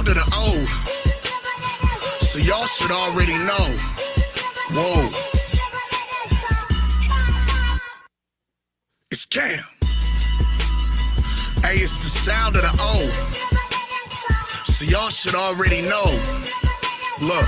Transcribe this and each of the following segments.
sound of the O. So y'all should already know. Whoa. It's Cam. Hey, it's the sound of the O. So y'all should already know. Look.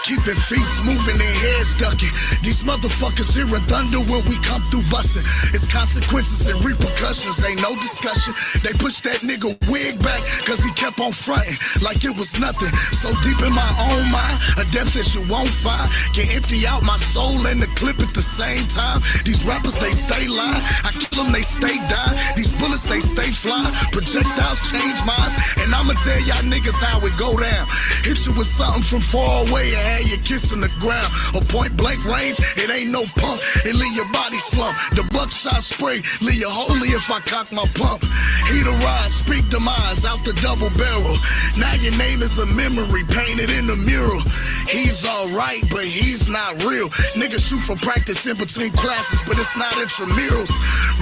Keeping feet moving and heads ducking. These motherfuckers here are thunder when we come through busting. It's consequences and repercussions, ain't no discussion. They pushed that nigga wig back cause he kept on fronting like it was nothing. So deep in my own mind, a depth that you won't find. Can empty out my soul and the clip at the same time. These rappers, they stay lying. I kill them, they stay dying. These bullets, they stay flying. Projectiles change minds. And I'ma tell y'all niggas how it go down. Hit you with something from far away and have you kissing the ground. A point blank range, it ain't no pump. It leave your body slump. The buckshot spray, leave you holy if I cock my pump. Heat a rise, speak demise out the double barrel. Now your name is a memory painted in the mural. He's alright, but he's not real. Niggas shoot for practice in between classes, but it's not intramurals.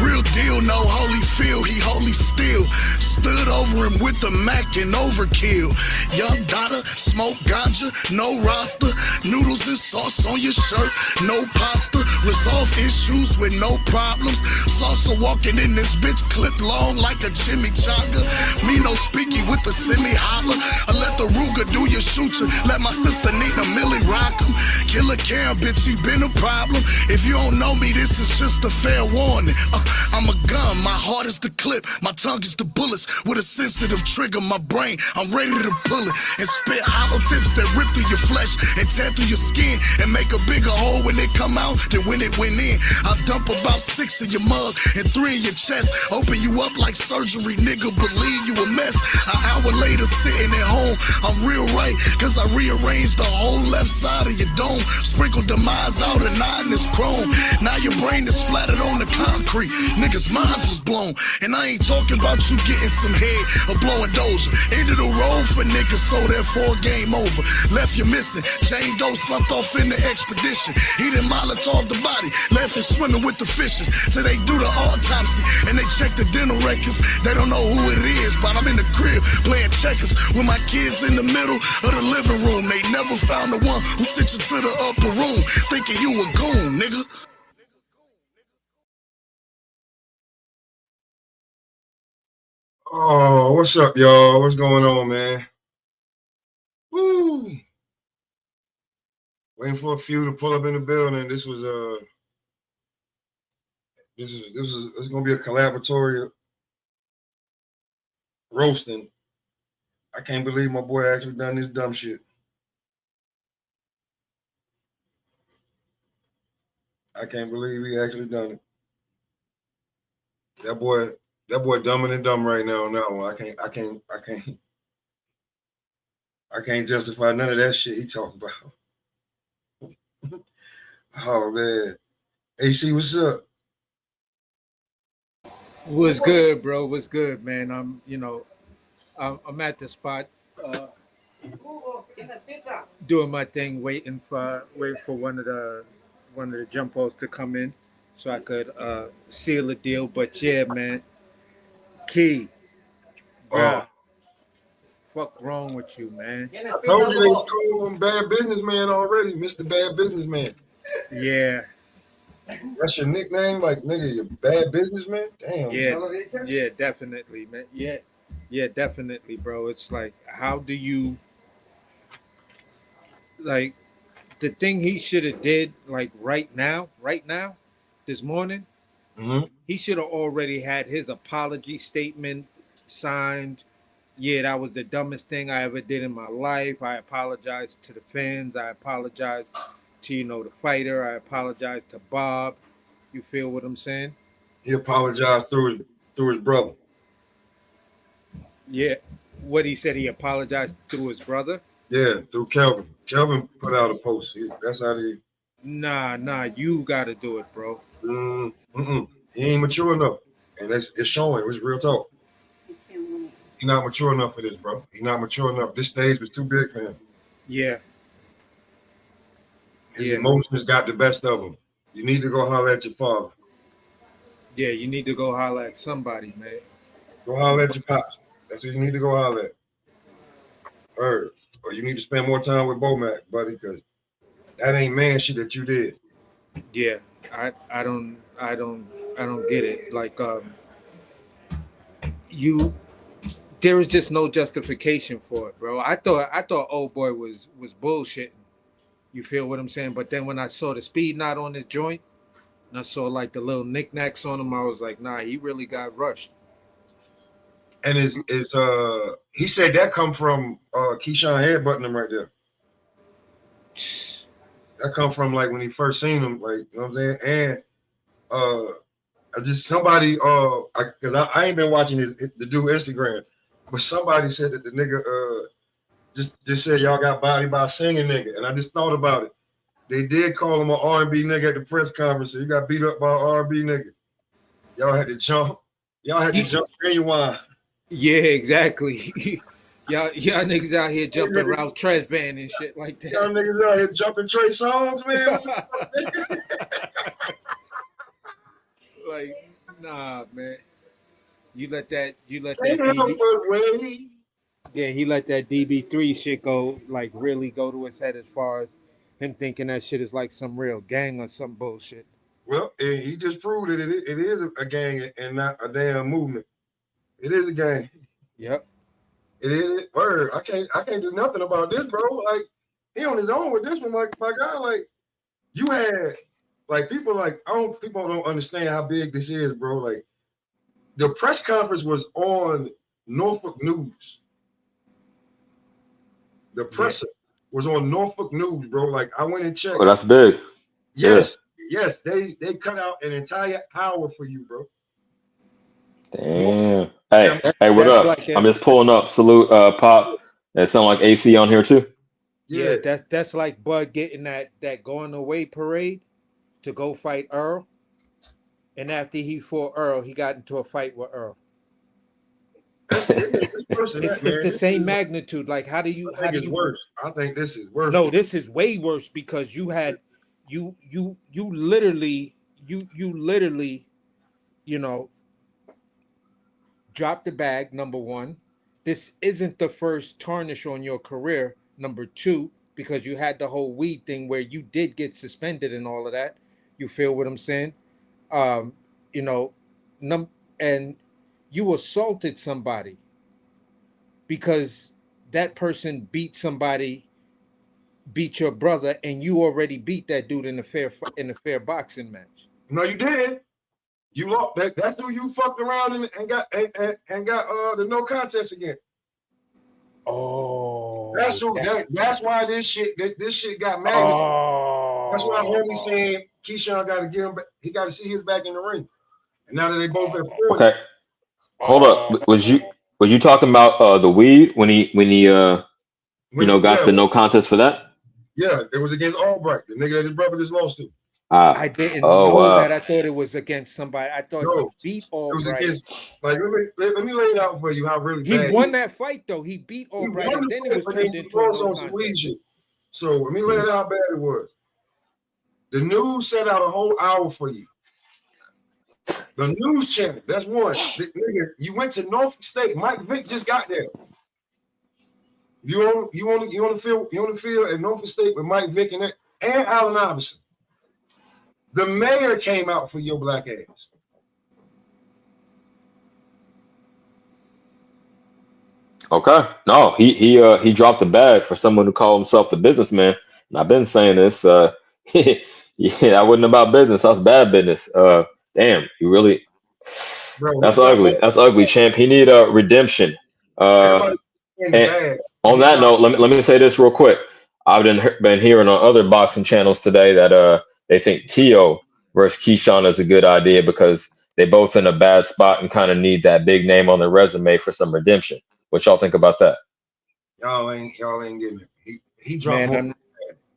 Real deal, no holy feel, he holy still. Stood over him with the Mac and overkill. Young daughter, smoke ganja, no roster. Noodles and sauce on your shirt, no pasta. Resolve issues with no problems. Salsa walking in this bitch clip long like a chimichanga. Me no speaky with the semi-holler. I let the Ruger do your shooter. Let my sister Nina Millie rock him. Killer Cam, bitch, he been a problem. If you don't know me, this is just a fair warning. I'm a gun, my heart is the clip. My tongue is the bullets with a sensitive trigger. My brain, I'm ready to pull it and spit hollow tips that rip through your flesh and tear through your skin and make a bigger hole when it come out than when it went in. I'll dump about 6 in your mug and 3 in your chest. Open you up like surgery, nigga, believe you a mess. An hour later sitting at home, I'm real right, cause I rearranged the whole left side of your dome. Sprinkled demise out and 9 is chrome. Now your brain is splattered on the concrete. Niggas' minds was blown. And I ain't talking about you getting some head or blowing doja. Ended the road for niggas, so therefore game over. Left you missing. Jane Doe slumped off in the expedition. He done Molotov the body, left it swimming with the fishes. So they do the autopsy and they check the dental records. They don't know who it is, but I'm in the crib playing checkers with my kids in the middle of the living room. They never found the one who sent you to the upper room, thinking you a goon, nigga. Oh, what's up, y'all? What's going on, man? Woo! Waiting for a few to pull up in the building. This is gonna be a collaboratory roasting. I can't believe my boy actually done this dumb shit. I can't believe he actually done it. That boy dumber than dumb right now. No, I can't justify none of that shit he talking about. Oh man. AC, what's up? What's good, bro? What's good, man? I'm at the spot doing my thing, waiting for one of the jump posts to come in so I could seal the deal. But yeah, man, Key, bro, fuck wrong with you, man? I told you they was calling him bad businessman already, Mr. Bad Businessman. Yeah. That's your nickname, like nigga, you bad businessman? Damn. Yeah, definitely, man. Yeah, definitely, bro. It's like, how do you, like, the thing he should have did, like right now, this morning, he should have already had his apology statement signed. Yeah, that was the dumbest thing I ever did in my life. I apologize to the fans. I apologize to, the fighter. I apologize to Bob. You feel what I'm saying? He apologized through his brother. Yeah. What he said, he apologized through his brother? Yeah, through Kelvin. Kelvin put out a post. That's how they... Nah, you gotta do it, bro. He ain't mature enough. And it's showing. It's real talk. He's not mature enough for this, bro. He's not mature enough. This stage was too big for him. Yeah. His emotions got the best of him. You need to go holler at your father. Yeah, you need to go holler at somebody, man. Go holler at your pops. That's what you need to go holler at. Or you need to spend more time with Bomac, buddy, because that ain't man shit that you did. Yeah, I don't get it. Like you, there is just no justification for it, bro. I thought old boy was bullshitting. You feel what I'm saying? But then when I saw the speed knot on his joint, and I saw like the little knickknacks on him, I was like, nah, he really got rushed. And he said that come from Keyshawn headbutting him right there. That come from like when he first seen him, like, you know what I'm saying? And I just somebody because I ain't been watching the dude Instagram, but somebody said that the nigga just said y'all got bodied by a singing nigga, and I just thought about it. They did call him an R&B nigga at the press conference. So you got beat up by an R&B nigga. Y'all had to jump. Y'all had to jump genuine. Yeah, exactly. y'all niggas out here jumping Ralph Tresvant and shit like that. Y'all niggas out here jumping Trey Songz, man. Like, nah, man. You let that yeah, he let that DB3 shit go, like really go to his head as far as him thinking that shit is like some real gang or some bullshit. Well, he just proved that it is a gang and not a damn movement. It is a gang. Yep. It is. Word. I can't do nothing about this, bro. Like, he on his own with this one. Like, my guy, like, you had like people don't understand how big this is, bro. Like, the press conference was on Norfolk News. The presser was on Norfolk News, bro. Like, I went and checked. Oh, that's big. Yes, yes. They cut out an entire hour for you, bro. Damn. Hey, what up? Like I'm just pulling up. Salute, Pop. That sound like AC on here too. Yeah, that's like Bud getting that going away parade to go fight Earl, and after he fought Earl, he got into a fight with Earl. It's the same magnitude. Like, how do you? Worse. I think this is worse. No, this is way worse because you had you literally, you know, dropped the bag. Number one, this isn't the first tarnish on your career. Number two, because you had the whole weed thing where you did get suspended and all of that. You feel what I'm saying? You know, and you assaulted somebody because that person beat your brother, and you already beat that dude in a fair boxing match. No, you did. You lost. That's who you fucked around and got the no contest again. Oh, that's why this shit got mad. Oh, that's why homie saying Keyshawn got to get him back. He got to see his back in the ring. And now that they both have 40. Okay, hold up. Was you talking about the weed when he got the no contest for that? Yeah, it was against Albright, the nigga that his brother just lost to. I didn't know that. I thought it was against somebody. I thought he beat Albright. It was against, like, let me lay it out for you how really he bad won that fight though. He beat Albright, and then it was turned into on some weed shit. So let me lay it out how bad it was. The news set out a whole hour for you. The news channel, that's one. Nigga, you went to Norfolk State. Mike Vick just got there. You want to feel at Norfolk State with Mike Vick and Allen Iverson. The mayor came out for your black ass. Okay. No, he dropped the bag for someone who called himself the businessman. And I've been saying this. Yeah, I wasn't about business. I was bad business. Damn, you really. Bro, that's ugly. That's ugly, champ. He need a redemption. And on that note, let me say this real quick. I've been hearing on other boxing channels today that they think Tio versus Keyshawn is a good idea because they both in a bad spot and kind of need that big name on their resume for some redemption. What y'all think about that? Y'all ain't getting it. He dropped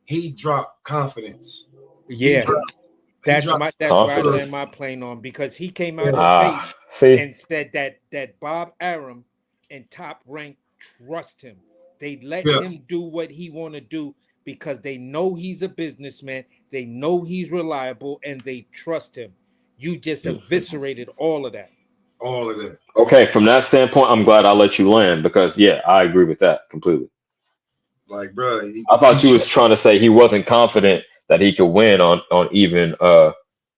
he dropped confidence. Yeah. That's where I land my plane on, because he came out of face and said that Bob Arum and Top Rank trust him. They let him do what he want to do because they know he's a businessman. They know he's reliable and they trust him. You just eviscerated all of that. All of that. Okay, from that standpoint, I'm glad I let you land because, I agree with that completely. Like, bro, I thought you was trying to say he wasn't confident that he could win on even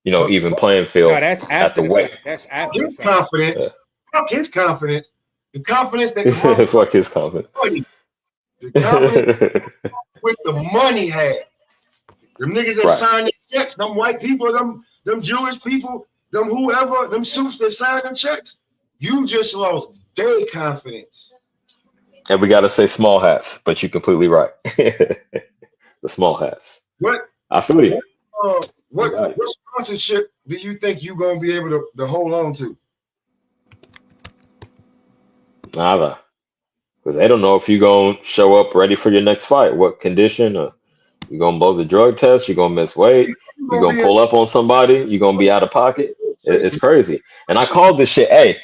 even playing field No, that's at after the the weight. fact. That's after the his fact. confidence. Fuck his confidence. The confidence that the motherfucker Fuck his confidence. money. The confidence with the money had. Them niggas that Right. signed the checks, them white people, them Jewish people, them whoever, them suits that signed them checks. You just lost their confidence. And we got to say small hats, but you're completely right. The small hats. What? I feel you. What sponsorship do you think you gonna be able to hold on to? Nada. Because they don't know if you're going to show up ready for your next fight. What condition? Or you're going to blow the drug test? You're going to miss weight? You're going to pull up on somebody? You're going to be out of pocket? It's crazy. And I called this shit. Hey,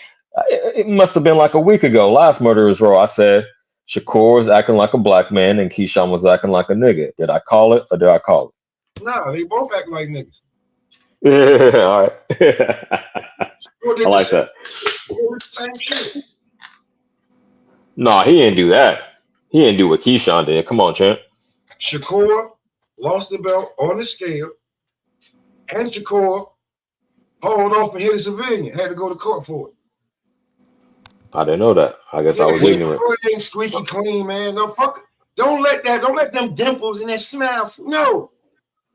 it must have been like a week ago. Last Murderers Row, I said Shakur was acting like a black man and Keyshawn was acting like a nigga. Did I call it or did I call it? Nah, they both act like niggas. Yeah, all right. I like that. Same shit. No, he didn't do that. He didn't do what Keyshawn did. Come on, champ. Shakur lost the belt on the scale, and Shakur hauled off and hit a civilian. Had to go to court for it. I didn't know that. I guess I was ignorant. Shakur ain't squeaky clean, man. No fuck. Don't let them dimples and that smile. No.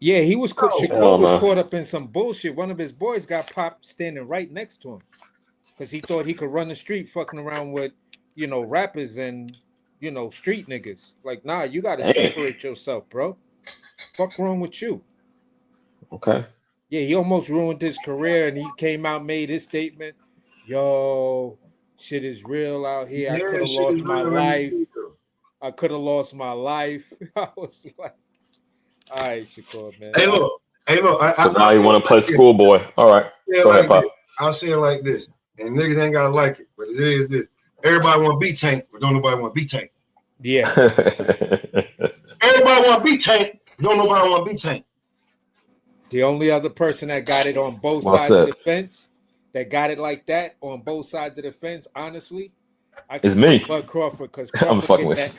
Yeah, he was Shakur was caught up in some bullshit. One of his boys got popped standing right next to him because he thought he could run the street fucking around with, rappers and, street niggas. Like, nah, you got to separate yourself, bro. Fuck wrong with you? Okay. Yeah, he almost ruined his career, and he came out, made his statement. Yo, shit is real out here. I could have lost my life. I could have lost my life. I was like, all right, Shakur, man. Hey, look. So now you want to play schoolboy. All right. Go ahead, Pop. I'll say it like this, and niggas ain't gotta like it, but it is this. Everybody want to be Tank, but don't nobody want to be Tank. Yeah. Everybody want to be Tank, but don't nobody want to be Tank. The only other person that got it on both sides of the fence, that got it like that on both sides of the fence, honestly, it's me. Bud Crawford, because I'm fucking with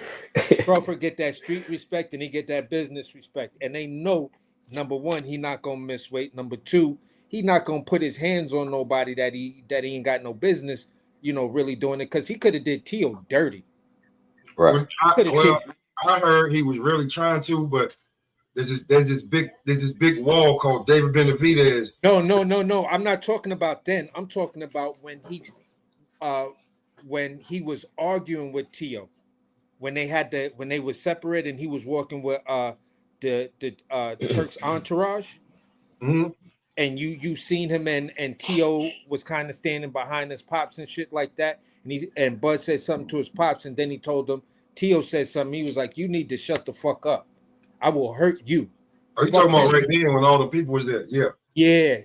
Crawford get that street respect and he get that business respect, and they know, number one, he not gonna miss weight. Number two, he not gonna put his hands on nobody that he ain't got no business, really doing it, because he could have did Tio dirty. Right. I heard he was really trying to, but there's this big wall called David Benavidez. No. I'm not talking about then. I'm talking about when he was arguing with Tio, when they were separated and he was walking with the Turk's entourage. Mm-hmm. And you seen him and Tio was kind of standing behind his pops and shit like that. And Bud said something to his pops, and then he told him, Tio said something. He was like, "You need to shut the fuck up. I will hurt you." Are you talking about right then when all the people was there? Yeah.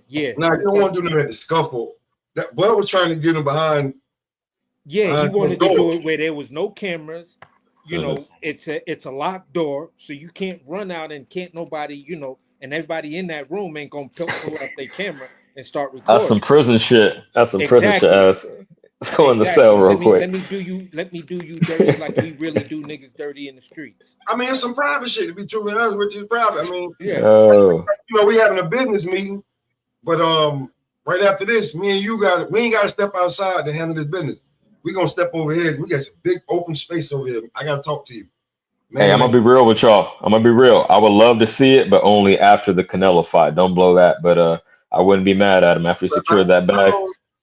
Yeah. Now you don't want to do nothing at the scuffle. That Bud was trying to get him behind. Yeah, he wanted to do it where there was no cameras. It's a locked door, so you can't run out and can't nobody, and everybody in that room ain't gonna pull up their camera and start recording. That's some prison shit. That's some prison shit ass. Let's go in the cell real quick. Let me do you dirty like we really do niggas dirty in the streets. I mean, it's some private shit, to be truly honest with you. Private. I mean, we having a business meeting, but right after this, me and you we ain't gotta step outside to handle this business. We gonna step over here. We got some big open space over here. I gotta talk to you. Man, hey, I'm gonna be real with y'all. I'm gonna be real. I would love to see it, but only after the Canelo fight. Don't blow that. But I wouldn't be mad at him after he secured that bag.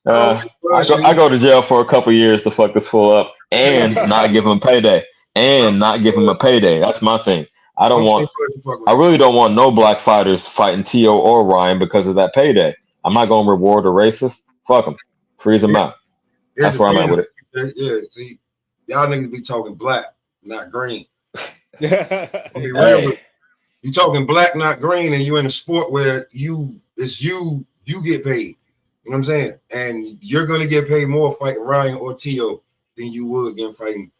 I go to jail for a couple years to fuck this fool up and not give him payday. That's my thing. I really don't want no black fighters fighting T.O. or Ryan because of that payday. I'm not gonna reward a racist. Fuck him. Freeze him out. That's where I'm at with it. Yeah, see, y'all niggas be talking black, not green. Be real with you talking black, not green, and you in a sport where you get paid. You know what I'm saying? And you're gonna get paid more fighting Ryan or Tio than you would again fighting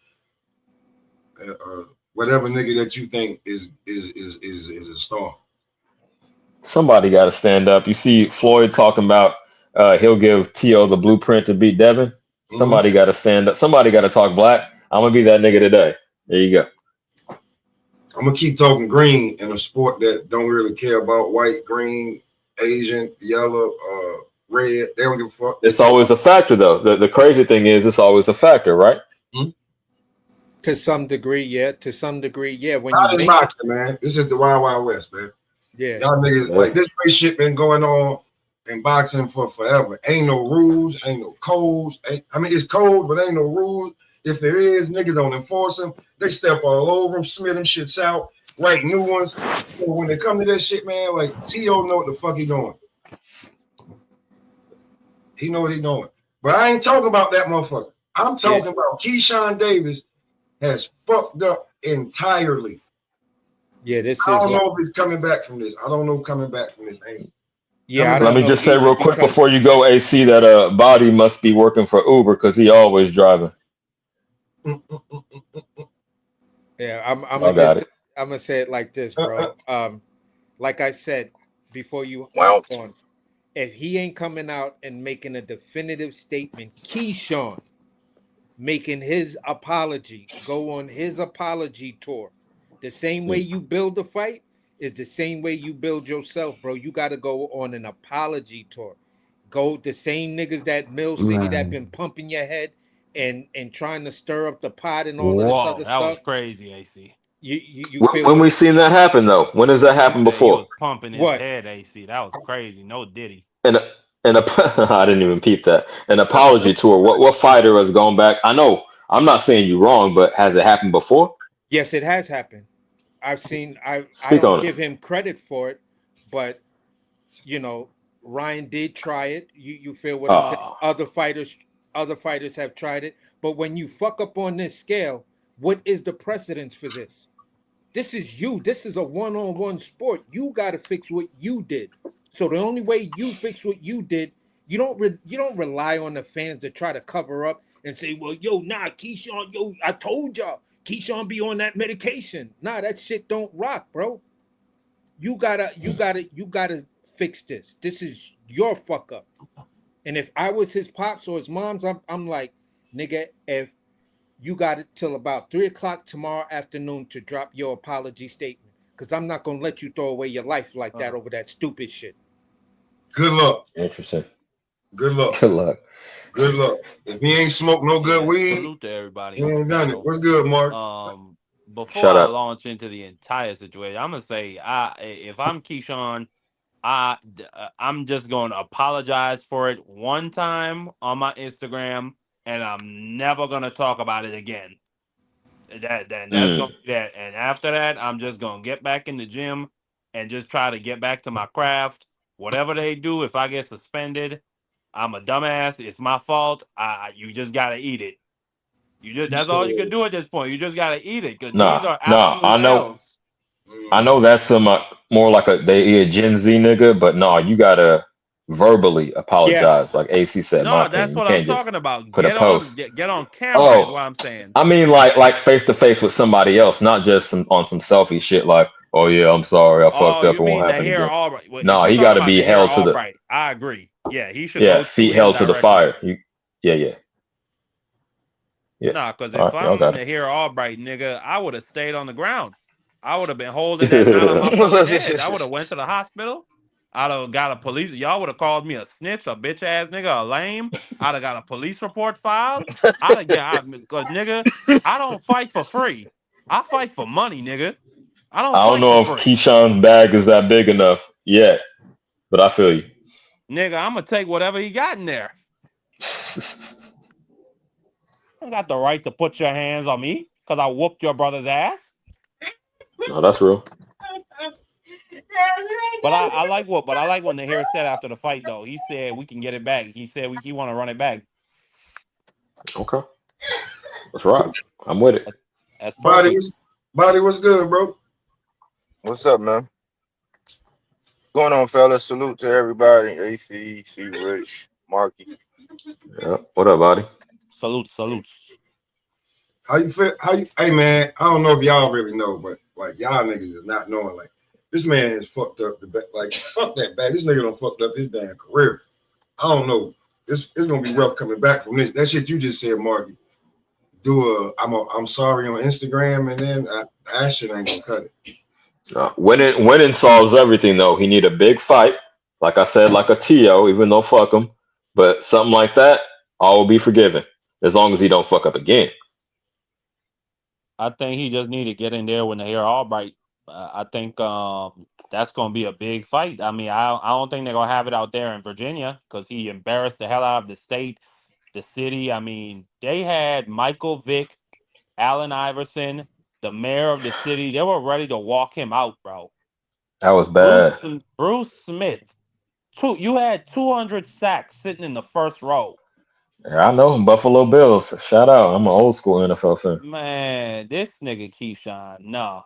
whatever nigga that you think is a star. Somebody got to stand up. You see Floyd talking about he'll give Tio the blueprint to beat Devin. Mm-hmm. Somebody got to stand up. Somebody got to talk black. I'm gonna be that nigga today. There you go. I'm gonna keep talking green in a sport that don't really care about white, green, Asian, yellow, red. They don't give a fuck. It's always a factor, though. The crazy thing is, it's always a factor, right? To some degree, yeah. To some degree, yeah. When you Not in make it, boxing, man. This is the Wild Wild West, man. yeah. Y'all niggas Yeah. like this race shit been going on in boxing for forever. Ain't no rules, ain't no codes. I mean, it's codes, but ain't no rules. If there is, niggas don't enforce them. They step all over them, smith them shits out, write new ones. So when they come to that shit, man, like T.O. know what the fuck he doing. He know what he doing. But I ain't talking about that motherfucker. I'm talking about Keyshawn Davis has fucked up entirely. Yeah, this I is. don't know if he's coming back from this. I don't know coming back from this. Yeah, Let me just say real quick before you go, AC, that Body must be working for Uber because he always driving. Yeah, I'm gonna say it like this, bro. Like I said before you hop on, if he ain't coming out and making a definitive statement, Keyshawn making his apology, go on his apology tour. The same way you build a fight is the same way you build yourself, bro. You got to go on an apology tour. Go the same niggas that Mill City that been pumping your head and trying to stir up the pot and all of this other that stuff. Was crazy, AC. You feel when we seen that happen though? When has that happened He before? was pumping his head, AC. That was crazy. No Diddy. And I didn't even peep that. An apology tour. What fighter has gone back? I know I'm not saying you wrong, but has it happened before? Yes, it has happened. I've seen. I Speak don't on give it. him credit for it, but you know, Ryan did try it. You feel what I'm saying? Other fighters have tried it. But when you fuck up on this scale, what is the precedence for this? This is you. This is a one-on-one sport. You got to fix what you did. So the only way you fix what you did, you don't rely on the fans to try to cover up and say, well, yo, nah, Keyshawn, yo, I told y'all, Keyshawn be on that medication. Nah, that shit don't rock, bro. You gotta fix this. This is your fuck up. And if I was his pops or his moms, I'm like, nigga, if you got it till about 3:00 tomorrow afternoon to drop your apology statement, because I'm not gonna let you throw away your life like that over that stupid shit. Good luck. Interesting. Good luck. Good luck. Good luck. If he ain't smoked no good weed, salute to everybody. He ain't done it. What's good, Mark? Before I launch into the entire situation, I'm gonna say, if I'm Keyshawn, I'm just going to apologize for it one time on my Instagram, and I'm never gonna talk about it again. That's gonna be that. And after that, I'm just gonna get back in the gym and just try to get back to my craft. Whatever they do, if I get suspended, I'm a dumbass. It's my fault. You just gotta eat it. That's all you can do at this point. You just gotta eat it because these are absolute L's. I know that's some more like a Gen Z nigga, but no, you gotta verbally apologize, like AC said. No, My that's opinion, what you I'm can't talking just about. put a post. Get on camera is what I'm saying. I mean, like face to face with somebody else, not just on some selfie shit. Like, oh yeah, I'm sorry, I fucked up. It won't happen again. Well, no, he got to be held to the. I agree. Yeah, he should go feet to held to the fire. Yeah. Nah, because if I'm the hair Albright nigga, I would have stayed on the ground. I would have been holding that knot on my fucking head. I would have went to the hospital. I'd have got a police. Y'all would have called me a snitch, a bitch ass nigga, a lame. I'd have got a police report filed. Because nigga, I don't fight for free. I fight for money, nigga. I don't know if Keyshawn's bag is that big enough yet, but I feel you. Nigga, I'm gonna take whatever he got in there. I got the right to put your hands on me because I whooped your brother's ass. No, that's real. But I like when the hair said after the fight though. He said we can get it back. He said he want to run it back. Okay, that's right. I'm with it. That's perfect. Body, what's good, bro? What's up, man? What's going on, fellas? Salute to everybody. AC, C Rich, Marky. Yeah. What up, Body? Salutes. How you feel? Hey, man, I don't know if y'all really know, but like y'all niggas is not knowing. Like this man is fucked up. Like fuck that bad. This nigga done fucked up his damn career. I don't know. It's gonna be rough coming back from this. That shit you just said, Marky. do I'm sorry on Instagram, and then that shit ain't gonna cut it. Winning solves everything, though. He need a big fight, like I said, like a TO, even though fuck him. But something like that, all will be forgiven as long as he don't fuck up again. I think he just need to get in there when the hair all bright. I think that's going to be a big fight. I mean, I don't think they're going to have it out there in Virginia because he embarrassed the hell out of the state, the city. I mean, they had Michael Vick, Allen Iverson, the mayor of the city. They were ready to walk him out, bro. That was bad. Bruce Smith. You had 200 sacks sitting in the first row. Yeah, I know Buffalo Bills. Shout out. I'm an old school NFL fan. Man, this nigga Keyshawn, no.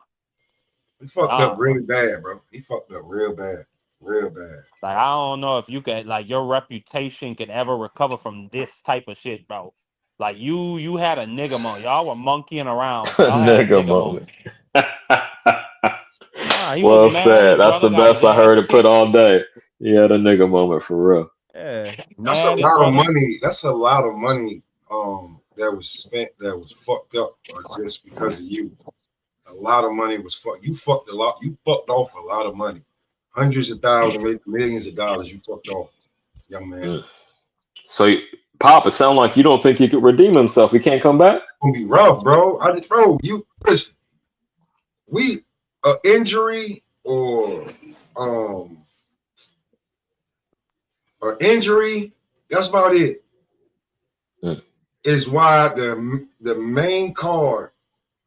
He fucked up really bad, bro. He fucked up real bad. Real bad. Like, I don't know if you can, like, your reputation can ever recover from this type of shit, bro. Like, you had a nigga moment. Y'all were monkeying around. Y'all had a nigga moment. Well said. That's the best I heard it put all day. He had a nigga moment for real. Yeah. That's a lot of money. That's a lot of money that was spent that was fucked up just because of you. A lot of money was fucked. You fucked a lot. You fucked off a lot of money. Hundreds of thousands, maybe millions of dollars you fucked off, young man. So, Pop, it sounds like you don't think he could redeem himself. He can't come back? It's gonna be rough, bro. You listen. Injury or injury, that's about it. Is why the main card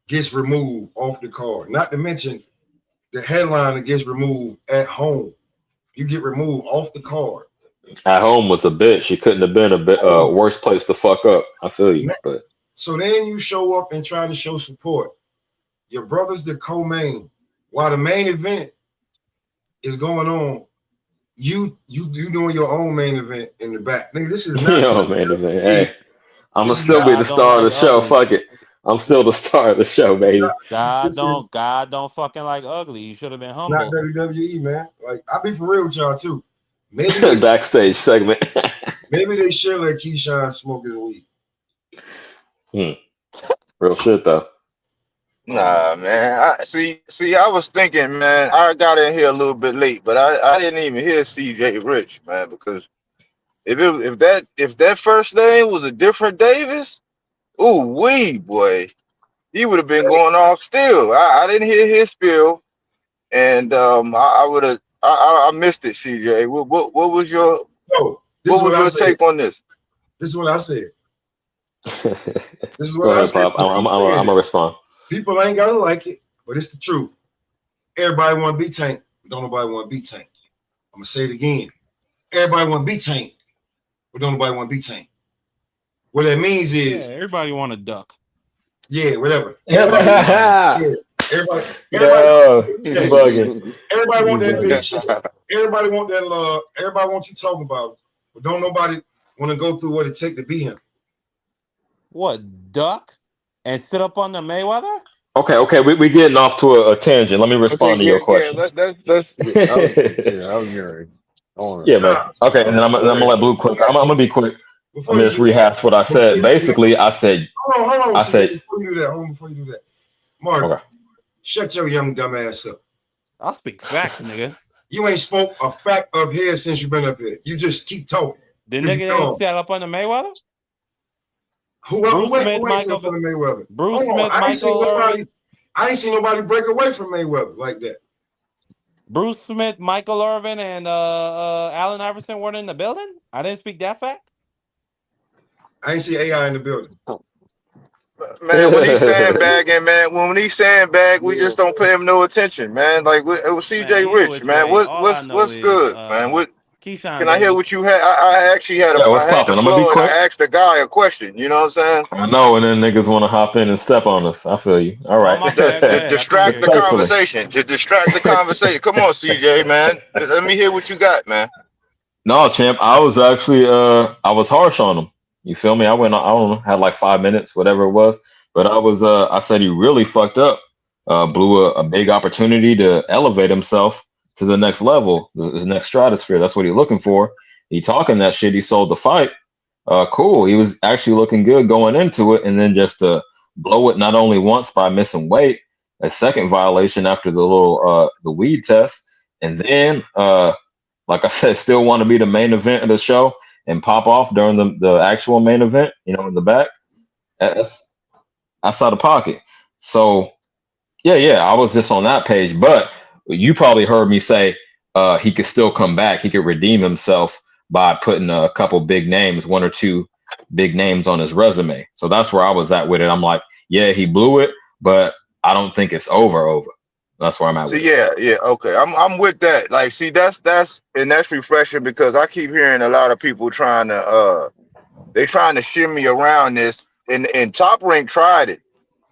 gets removed off the card. Not to mention the headliner gets removed at home. You get removed off the card. At home was a bitch. She couldn't have been a bit worse place to fuck up. I feel you. But so then you show up and try to show support. Your brother's the co-main. While the main event is going on, you doing your own main event in the back. Nigga, this is not your main event. Hey, I'ma still be the star of the show. Fuck it. I'm still the star of the show, baby. God don't fucking like ugly. You should have been humble. Not WWE, man. Like, I'll be for real with y'all too. Maybe backstage segment. Maybe they should let Keyshawn smoke his weed. Real shit though. Nah, man. I was thinking, man. I got in here a little bit late, but I didn't even hear CJ Rich, man, because if that first name was a different Davis, ooh wee boy, he would have been going off still. I didn't hear his spiel, and I would have. I missed it, CJ. What was your take on this? This is what I said. This is what Go I ahead, said. Pop. I'm gonna respond. People ain't gotta like it, but it's the truth. Everybody want to be Tank, but don't nobody want to be Tank. I'm gonna say it again. Everybody want to be Tank, but don't nobody want to be Tank. What that means is everybody want to duck. Yeah, whatever. Everybody want that big shit. Everybody want that love. Everybody want you talking about it, but don't nobody want to go through what it take to be him. What, duck and sit up on the Mayweather? Okay, we getting off to a tangent. Let me respond to your question. Let's I was hearing. Yeah, man. Okay, and then I'm gonna let Blue quick. I'm gonna be quick. Let me just rehash what I said. Basically, I said. Hold on. I said before you do that, Mark, shut your young dumb ass up. I'll speak facts, nigga. You ain't spoke a fact up here since you've been up here. You just keep talking. The nigga ain't sat up on the Mayweather? Who ain't sat up on the Mayweather? Bruce Smith, Michael I ain't seen nobody break away from Mayweather like that. Bruce Smith, Michael Irvin, and Allen Iverson weren't in the building? I didn't speak that fact? I ain't see AI in the building. Man, when he's sandbagging, we just don't pay him no attention, man. Like it was CJ Rich, man. What's good, man? What Keyshawn, can I hear what you had? I actually had a what's poppin'? I'm gonna be quick. I asked the guy a question. You know what I'm saying? I know, and then niggas want to hop in and step on us. I feel you. All right. Distract the conversation. Just distract the conversation. Come on, CJ, man. Let me hear what you got, man. No, champ. I was actually I was harsh on him. You feel me? I went. I don't know. Had like 5 minutes, whatever it was. But I was. I said he really fucked up. Blew a big opportunity to elevate himself to the next level, the next stratosphere. That's what he's looking for. He talking that shit. He sold the fight. cool. He was actually looking good going into it, and then just to blow it not only once by missing weight, a second violation after the little the weed test, and then like I said, still want to be the main event of the show and pop off during the actual main event, you know, in the back. That's outside of pocket. So yeah, I was just on that page, but you probably heard me say he could still come back. He could redeem himself by putting a couple big names, one or two big names on his resume. So that's where I was at with it. I'm like, yeah, he blew it, but I don't think it's over. That's where I'm at with it. Yeah, okay. I'm with that. Like, see, that's refreshing because I keep hearing a lot of people trying to shimmy around this, and Top Rank tried it.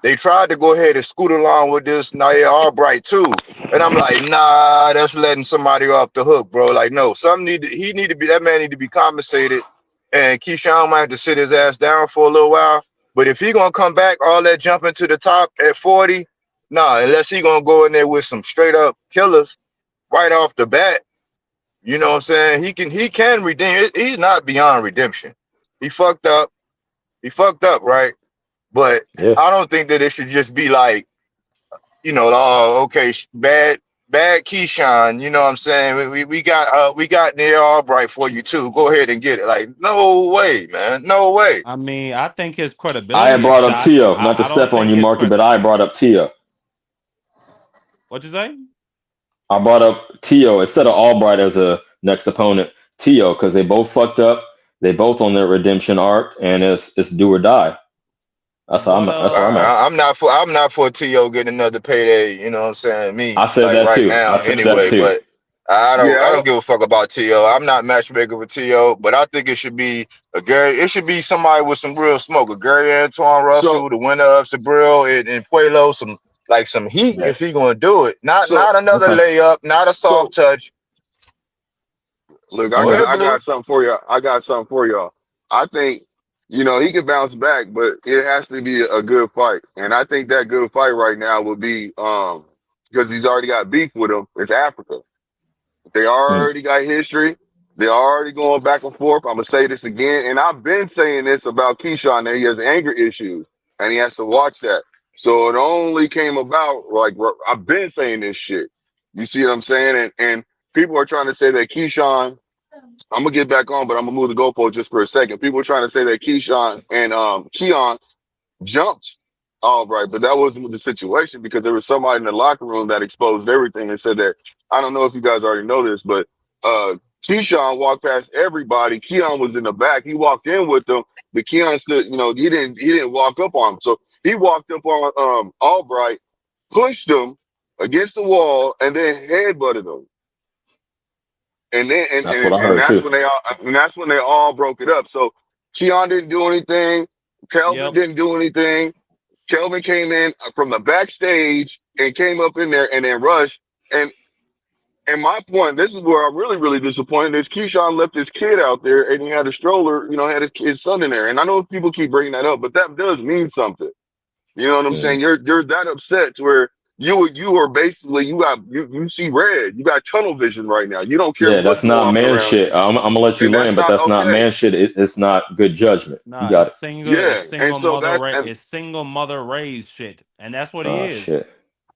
They tried to go ahead and scoot along with this Nair Albright too. And I'm like, nah, that's letting somebody off the hook, bro. Like, no, that man need to be compensated. And Keyshawn might have to sit his ass down for a little while. But if he gonna come back, all that jumping to the top at 40, nah, unless he gonna go in there with some straight up killers right off the bat, you know what I'm saying? He can redeem it. He's not beyond redemption. He fucked up, right? But Yeah. I don't think that it should just be like, you know, oh, okay, bad Keyshawn, you know what I'm saying? We got Nair Albright for you too. Go ahead and get it. Like, no way, man. No way. I mean, I think his I credibility had is brought up shot. Tio, not to I don't step on think you, his Marky, cred. but I brought up Tio. What'd you say? I brought up Tio instead of Albright as a next opponent, Tio, because they both fucked up. They both on their redemption arc, and it's do or die. That's where But I'm at. I'm not for T.O. getting another payday, you know what I'm saying? Me, I said like that right too. I now said that anyway, too. but I Yeah, don't give a fuck about T.O. I'm not matchmaker with T.O., but I think it should be it should be somebody with some real smoke. A Gary Antoine so Russell, the winner of Sabril and Puelo, some heat Yeah. if he gonna do it. Not so another Okay. layup, not a so soft touch. look, Go Go ahead. ahead, I Blue. got something for you. I got something for y'all. I think, he can bounce back, but it has to be a good fight. And I think that good fight right now would be because he's already got beef with him. It's Africa. They Mm. already got history. They're already going back and forth. I'm gonna say this again, and I've been saying this about Keyshawn that he has anger issues and he has to watch that. So it only came about like I've been saying this shit. You see what I'm saying? And people are trying to say that Keyshawn. I'm gonna get back on, but I'm gonna move the goalpost just for a second. People are trying to say that Keyshawn and Keon jumped. All right, but that wasn't the situation because there was somebody in the locker room that exposed everything and said that I don't know if you guys already know this, but Keyshawn walked past everybody. Keon was in the back. He walked in with them, but Keon stood, he didn't walk up on him. So he walked up on Albright, pushed him against the wall, and then headbutted him. And then That's what I and heard that's too. when they all broke it up. So Keon didn't do anything. Kelvin yep. didn't do anything. Kelvin came in from the backstage and came up in there and then rushed. And my point, this is where I'm really, really disappointed, is Keyshawn left his kid out there and he had a stroller, had his son in there. And I know people keep bringing that up, but that does mean something. You know what I'm Mm. saying? You're that upset to where you are basically you see red. You got tunnel vision right now. You don't care Yeah, what's that's not going on man around shit. you. I'm gonna let you And that's land, but not that's not okay. man shit. It's not good judgment. You Nah, got it. Yeah. And so it's single mother raised shit, and that's what he Oh is. shit.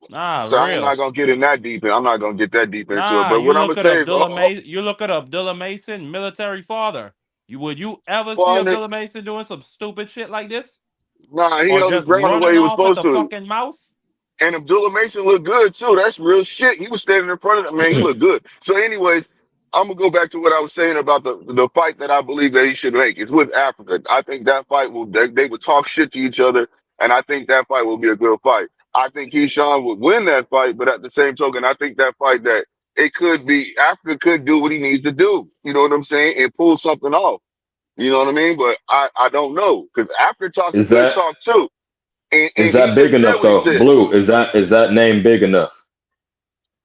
Nah, so I'm not real. gonna get in that deep. I'm not gonna get that deep into it. Nah, But you what I'm look gonna at say is, Abdullah Mason. You look at Abdullah Mason, military father. Would you ever see 400. Abdullah Mason doing some stupid shit like this, Nah, he or held his just ground the way running he was off at supposed the to. fucking mouth? And Abdullah Mason looked good too. That's real shit. He was standing in front of them, man. He looked good. So, anyways, I'm gonna go back to what I was saying about the fight that I believe that he should make. It's with Africa. I think that fight they would talk shit to each other, and I think that fight will be a good fight. I think Keyshawn would win that fight, but at the same token, I think that fight that it could be Africa could do what he needs to do. You know what I'm saying? And pull something off. You know what I mean? But I don't know because Africa talks a Is good that talk too. is And he that big just said enough what he though? said. Blue, is that name big enough?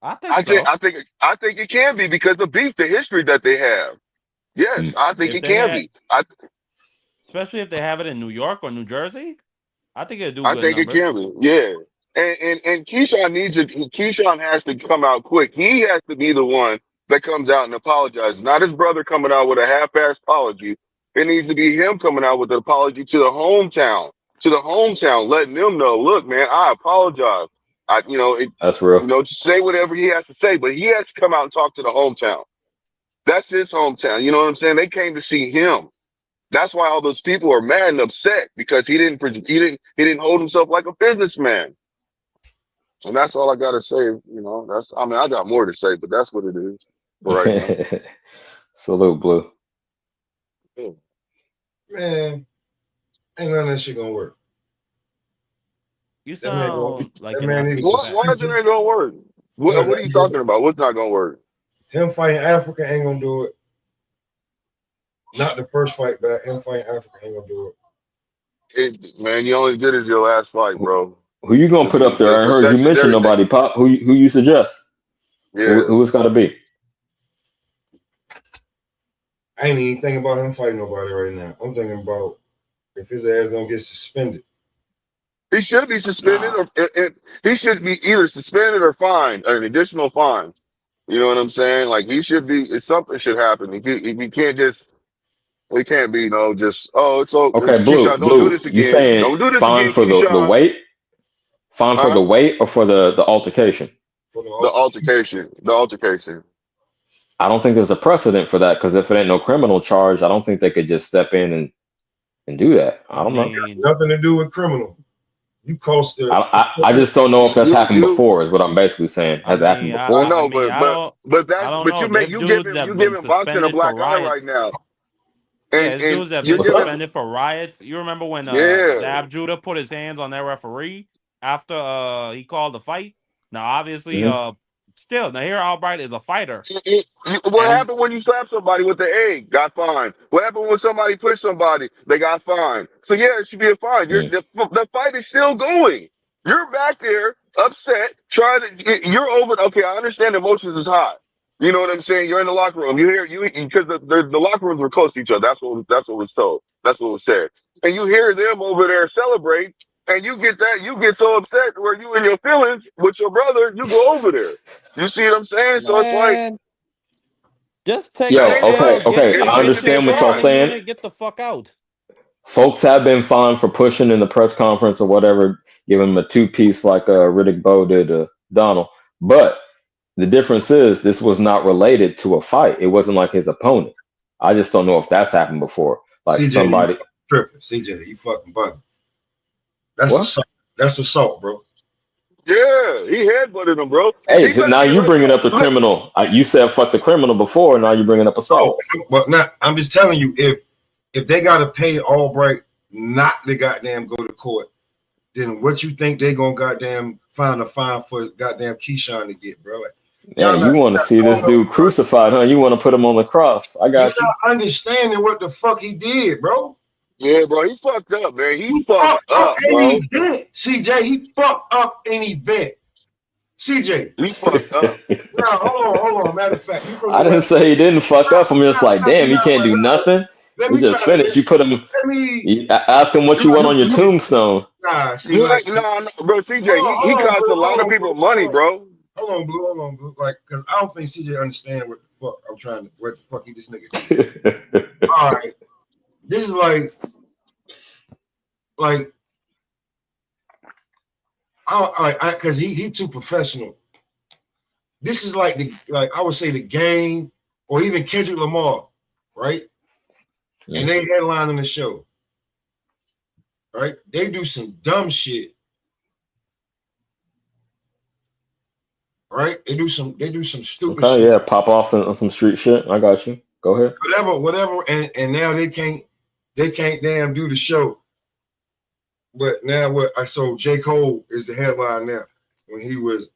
I think I think so. I think I think it can be because of beef, the history that they have. Yes, Mm. I think If it they can had, be. especially if they have it in New York or New Jersey, I think it'll do I good think it numbers. can be. Yeah. And Keyshawn needs it. Keyshawn has to come out quick. He has to be the one that comes out and apologizes. Not his brother coming out with a half-assed apology It needs to be him coming out with an apology to the hometown, letting them know, look, man, I apologize. That's real. Just say whatever he has to say, but he has to come out and talk to the hometown. That's his hometown. You know what I'm saying? They came to see him. That's why all those people are mad and upset because he didn't hold himself like a businessman. And that's all I gotta say. I got more to say, but that's what it is for right now. Salute, Blue. Man, ain't none of that shit gonna work. You sound like an Why isn't it gonna work? What are you talking about? What's not gonna work? Him fighting Africa ain't gonna do it. Not the first fight back. Him fighting Africa ain't gonna do it. Man, you only did is your last fight, bro. Who you gonna put up there? I heard you mention nobody. Pop. Who you suggest? Yeah. Who it's gotta be? I ain't even thinking about him fighting nobody right now. I'm thinking about if his ass gonna get suspended. He should be suspended, or he should be either suspended or fined, an additional fine. You know what I'm saying? Like he should be. Something should happen. He can't just. We can't be just. Oh, it's okay. Blue. Don't do this again. You saying don't do this fine again, for the weight? Fine for the weight or for the altercation? For the altercation. The altercation. I don't think there's a precedent for that because if it ain't no criminal charge, I don't think they could just step in and do that. I don't know. Nothing to do with criminal. You cost the. I just don't know if that's happened before. Is what I'm basically saying. Has it happened before? No, but you giving boxing a black eye right now. It's dudes that been suspended for riots. You remember when Zab Judah put his hands on their referee after he called the fight? Now, obviously, still, Nahir Albright is a fighter. What happened when you slapped somebody with the egg? Got fined. What happened when somebody pushed somebody? They got fined. So yeah, it should be a fine. The fight is still going. You're back there upset, you're over. Okay, I understand emotions is high. You know what I'm saying? You're in the locker room. You hear because the locker rooms were close to each other. That's what was told. That's what was said. And you hear them over there celebrate, and you get so upset where you in your feelings with your brother. You go over there. You see what I'm saying? So it's like, just take. Okay. I understand what y'all saying. Get the fuck out. Folks have been fined for pushing in the press conference or whatever, giving him a 2-piece like Riddick Bowe did to Donald. But the difference is this was not related to a fight. It wasn't like his opponent. I just don't know if that's happened before. Like CJ, somebody tripping. CJ, you fucking bugging. That's assault, bro. Yeah, he headbutted him, bro. Hey, now you bringing up the criminal. You said fuck the criminal before. Now you bringing up assault. But now I'm just telling you, if they got to pay Albright not to goddamn go to court, then what you think they gonna goddamn find a fine for goddamn Keyshawn to get, bro? Like, you want to see this dude crucified, huh? You want to put him on the cross? I got you. Not understanding what the fuck he did, bro. Yeah, bro, he fucked up, man. He fucked up, bro. CJ, he fucked up an event. CJ, he fucked up. Now, hold on. Matter of fact, I didn't say he didn't fuck up. I'm just like, damn, he can't do nothing. We just finished. You put him. Ask him what you want on your tombstone. Nah, bro. CJ, he cost a lot of people money, bro. Hold on, Blue. Like, because I don't think CJ understand what the fuck I'm trying to. What the fuck he this nigga did. All right, this is like, because he too professional. This is like I would say the Game or even Kendrick Lamar, right? Yeah. And they headlining the show, right? They do some dumb shit, right? They do some stupid shit. Yeah, pop off on some street shit. I got you. Go ahead. Whatever. And now they can't damn do the show. But now what I saw J. Cole is the headline now when he was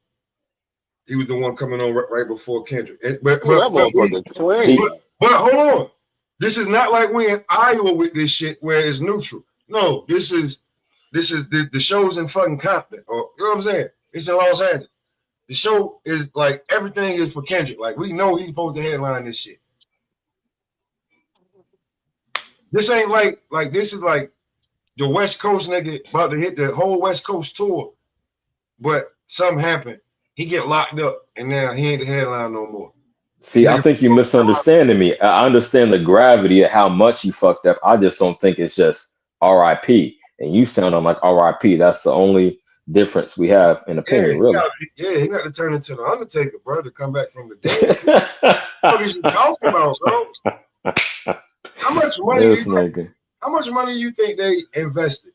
the one coming on right before Kendrick. But hold on. This is not like we in Iowa with this shit where it's neutral. No, this is the show's in fucking Compton. Or you know what I'm saying? It's in Los Angeles. The show is like everything is for Kendrick. Like we know he's supposed to headline this shit. This ain't like this is like the West Coast nigga about to hit the whole West Coast tour, but something happened. He get locked up, and now he ain't the headline no more. See, I think you're misunderstanding me. I understand the gravity of how much he fucked up. I just don't think it's just R.I.P. And you sound like R.I.P. That's the only difference we have in opinion, really. He got to turn into the Undertaker, bro, to come back from the dead. What is you talking about, bro? How much money you think they invested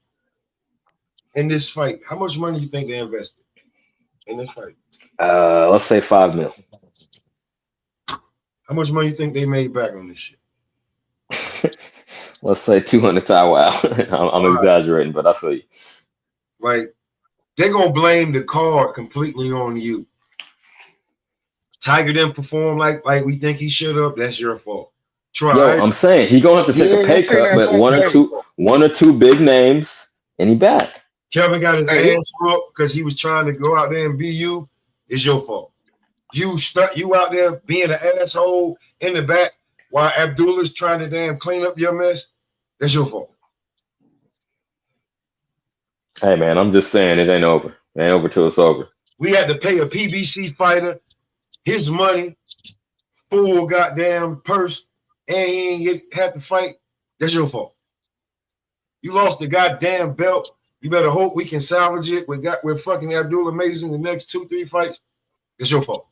in this fight? How much money you think they invested in this fight? Let's say $5 million. How much money you think they made back on this shit? Let's say 200,000. Wow. I'm exaggerating, but I feel you. Like, they're gonna blame the card completely on you. Tiger didn't perform like we think he should have. That's your fault. Yo, I'm saying he gonna have to take a pay cut, but one or two big names, and he back. Kevin got his ass whooped because he was trying to go out there and be you. It's your fault. You out there being an asshole in the back while Abdullah's trying to damn clean up your mess. That's your fault. Hey man, I'm just saying it ain't over. It ain't over till it's over. We had to pay a PBC fighter his money, full goddamn purse, and he ain't have to fight. That's your fault. You lost the goddamn belt. You better hope we can salvage it with fucking Abdullah Mason the next 2-3 fights. It's your fault.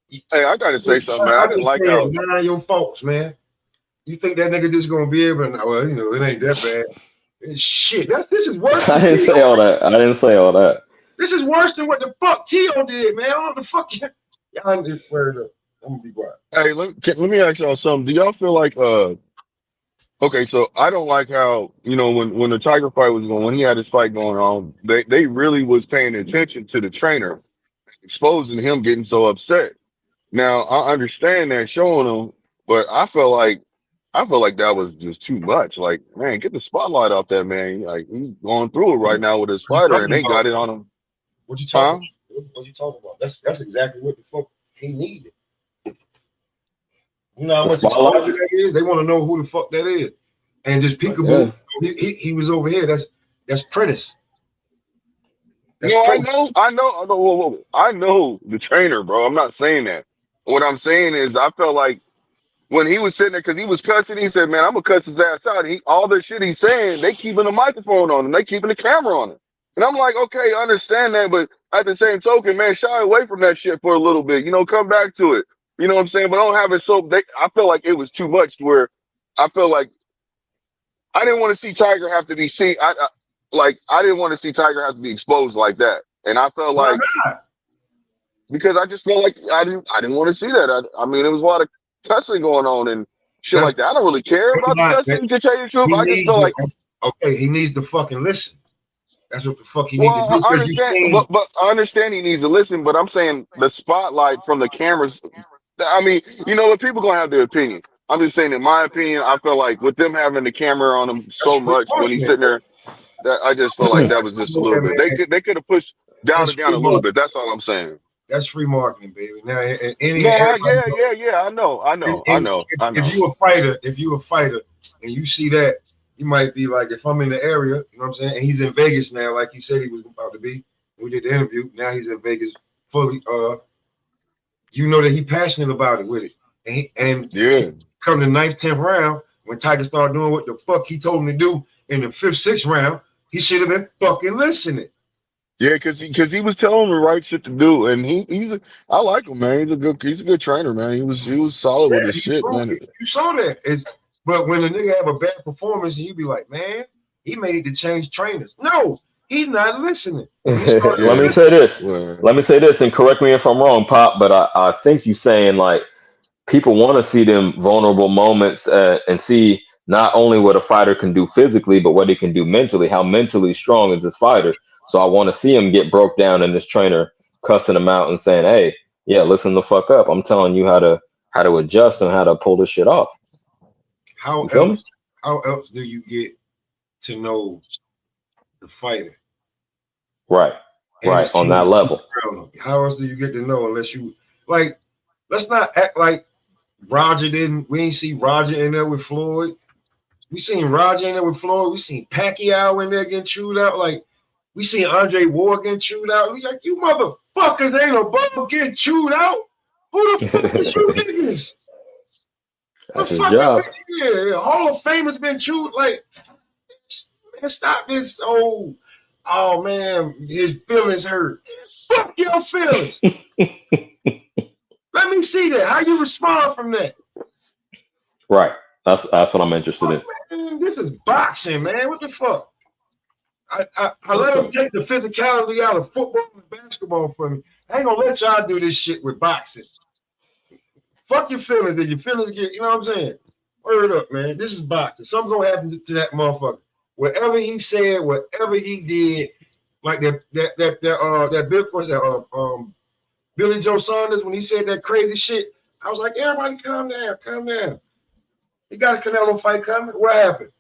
Hey, I gotta say something, man. I didn't like how none of your faults, man. You think that nigga just gonna be able to? Well, you know, it ain't that bad. Shit, this is worse. I didn't say all that. This is worse than what the fuck Tio did, man. I don't know what the fuck y'all just worried up. I'm gonna be quiet. Hey, let me ask y'all something. Do y'all feel like okay, so I don't like how, you know, when the Tiger fight was going, when he had his fight going on, they really was paying attention to the trainer, exposing him getting so upset. Now I understand that showing him, but I feel like that was just too much. Like, man, get the spotlight off that man. Like, he's going through it right now with his fighter, and they got it on him. What you talking about? What you talking about? That's exactly what the fuck he needed. You know how much exposure that is? They want to know who the fuck that is. And just peekaboo, he was over here. That's Prentice. I know the trainer, bro. I'm not saying that. What I'm saying is I felt like when he was sitting there, because he was cussing, he said, man, I'm gonna cuss his ass out. All the shit he's saying, they keeping the microphone on him, they keeping the camera on him. And I'm like, okay, I understand that, but at the same token, man, shy away from that shit for a little bit. You know, come back to it. You know what I'm saying? But don't have it so I feel like it was too much to where I feel like I didn't want to see Tiger have to be seen. I didn't want to see Tiger have to be exposed like that. And I felt like because I just felt like I didn't want to see that. I mean, there was a lot of cussing going on and shit like that. I don't really care about the cussing, to tell you the truth. I just feel like he needs to fucking listen. That's what the fuck he needs to do. I understand, but I understand he needs to listen, but I'm saying the spotlight from the cameras. I mean, you know what? People gonna have their opinion. I'm just saying, in my opinion, I feel like with them having the camera on him so much when he's sitting there, that I just feel like that was just a little bit. They could have pushed down a little bit. That's all I'm saying. That's free marketing, baby. Now, I know. If you a fighter, and you see that, you might be like, if I'm in the area, you know what I'm saying, and he's in Vegas now, like he said he was about to be. We did the interview. Now he's in Vegas fully. You know that he's passionate about it with it, and come the 9th, 10th round, when Tiger started doing what the fuck he told him to do in the 5th, 6th round, he should have been fucking listening. Yeah, because he was telling him the right shit to do, and I like him, man. He's a good trainer, man. He was solid with his shit, man. You saw that. But when a nigga have a bad performance, and you be like, man, he may need to change trainers. No, he's not listening. Let me say this, and correct me if I'm wrong, Pop, but I think you're saying like people want to see them vulnerable moments and see not only what a fighter can do physically, but what he can do mentally. How mentally strong is this fighter? So I want to see him get broke down and this trainer cussing him out and saying, hey, yeah, listen the fuck up. I'm telling you how to adjust and how to pull this shit off. How else do you get to know the fighter? Right. On that level. How else do you get to know unless you like, let's not act like we ain't see Roger in there with Floyd. We seen Roger in there with Floyd. We seen Pacquiao in there getting chewed out. Like, We seen Andre Ward getting chewed out. We like, you motherfuckers ain't above getting chewed out. Who the fuck is you niggas? That's his job. Yeah, Hall of Fame has been chewed. Like, man, stop this. Oh man, his feelings hurt. Fuck your feelings. Let me see that. How you respond from that? Right. That's what I'm interested in. Man, this is boxing, man. What the fuck? I let them take the physicality out of football and basketball for me. I ain't gonna let y'all do this shit with boxing. Fuck your feelings. Did your feelings get, you know what I'm saying? Word up, man. This is boxing. Something's gonna happen to that motherfucker. Whatever he said, whatever he did, like that big was Billy Joe Saunders when he said that crazy shit. I was like, everybody calm down, calm down. He got a Canelo fight coming. What happened?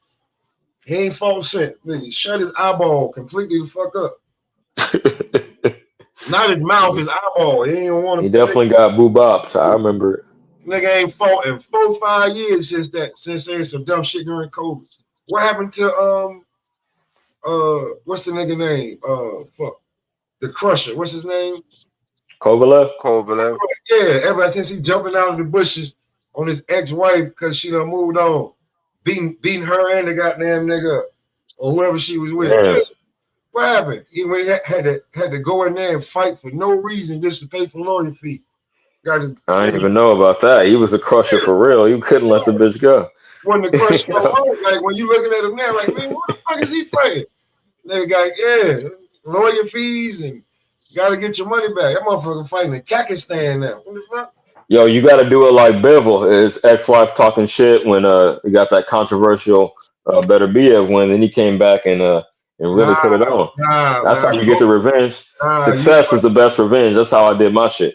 He ain't false scent. Nigga, shut his eyeball completely the fuck up. Not his mouth, his eyeball. He ain't want to. He definitely got boo-bopped. I remember it. Nigga ain't fought in 4-5 years since saying some dumb shit during COVID. What happened to what's the nigga name? Fuck. The Crusher. What's his name? Kovalev. Yeah, ever since he jumping out of the bushes on his ex-wife because she done moved on, beating her and the goddamn nigga or whoever she was with. Yeah. What happened? He had to go in there and fight for no reason just to pay for lawyer fee. I didn't even know about that. He was a crusher for real. You couldn't let the bitch go. When the crusher like when you looking at him now, like, man, what the fuck is he fighting? They got lawyer fees and got to get your money back. That motherfucker fighting in Kakistan now. What the fuck? Yo, you got to do it like Bivol, his ex-wife talking shit when he got that controversial Better BF win. Then he came back and really put it on. That's how you get the revenge. Success is the best revenge. That's how I did my shit.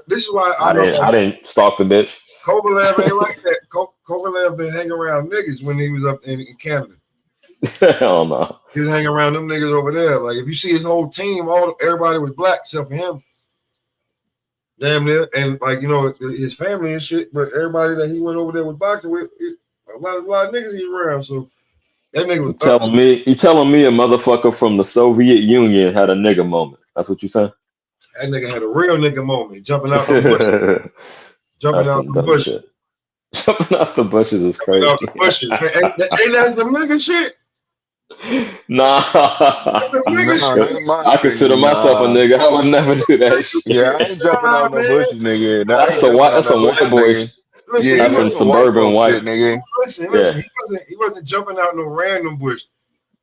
This is why I didn't stalk the bitch. Kovalev ain't like that. Kovalev been hanging around niggas when he was up in Canada. Hell no. He was hanging around them niggas over there. Like if you see his whole team, everybody was black except for him. Damn near, and like you know his family and shit. But everybody that he went over there was boxing with, a lot of niggas he around. So that nigga was you telling me a motherfucker from the Soviet Union had a nigga moment? That's what you saying? That nigga had a real nigga moment, jumping out the bushes. Jumping out the bushes. Jumping out the bushes is crazy. Out the bushes. Ain't that some nigga shit? Nah. That's some nigga shit. I consider myself a nigga. I would never do that shit. Yeah, I ain't jumping out no bushes, nigga. That's some white boy shit. Listen, that's some suburban white shit, nigga. Listen. He wasn't jumping out no random bush.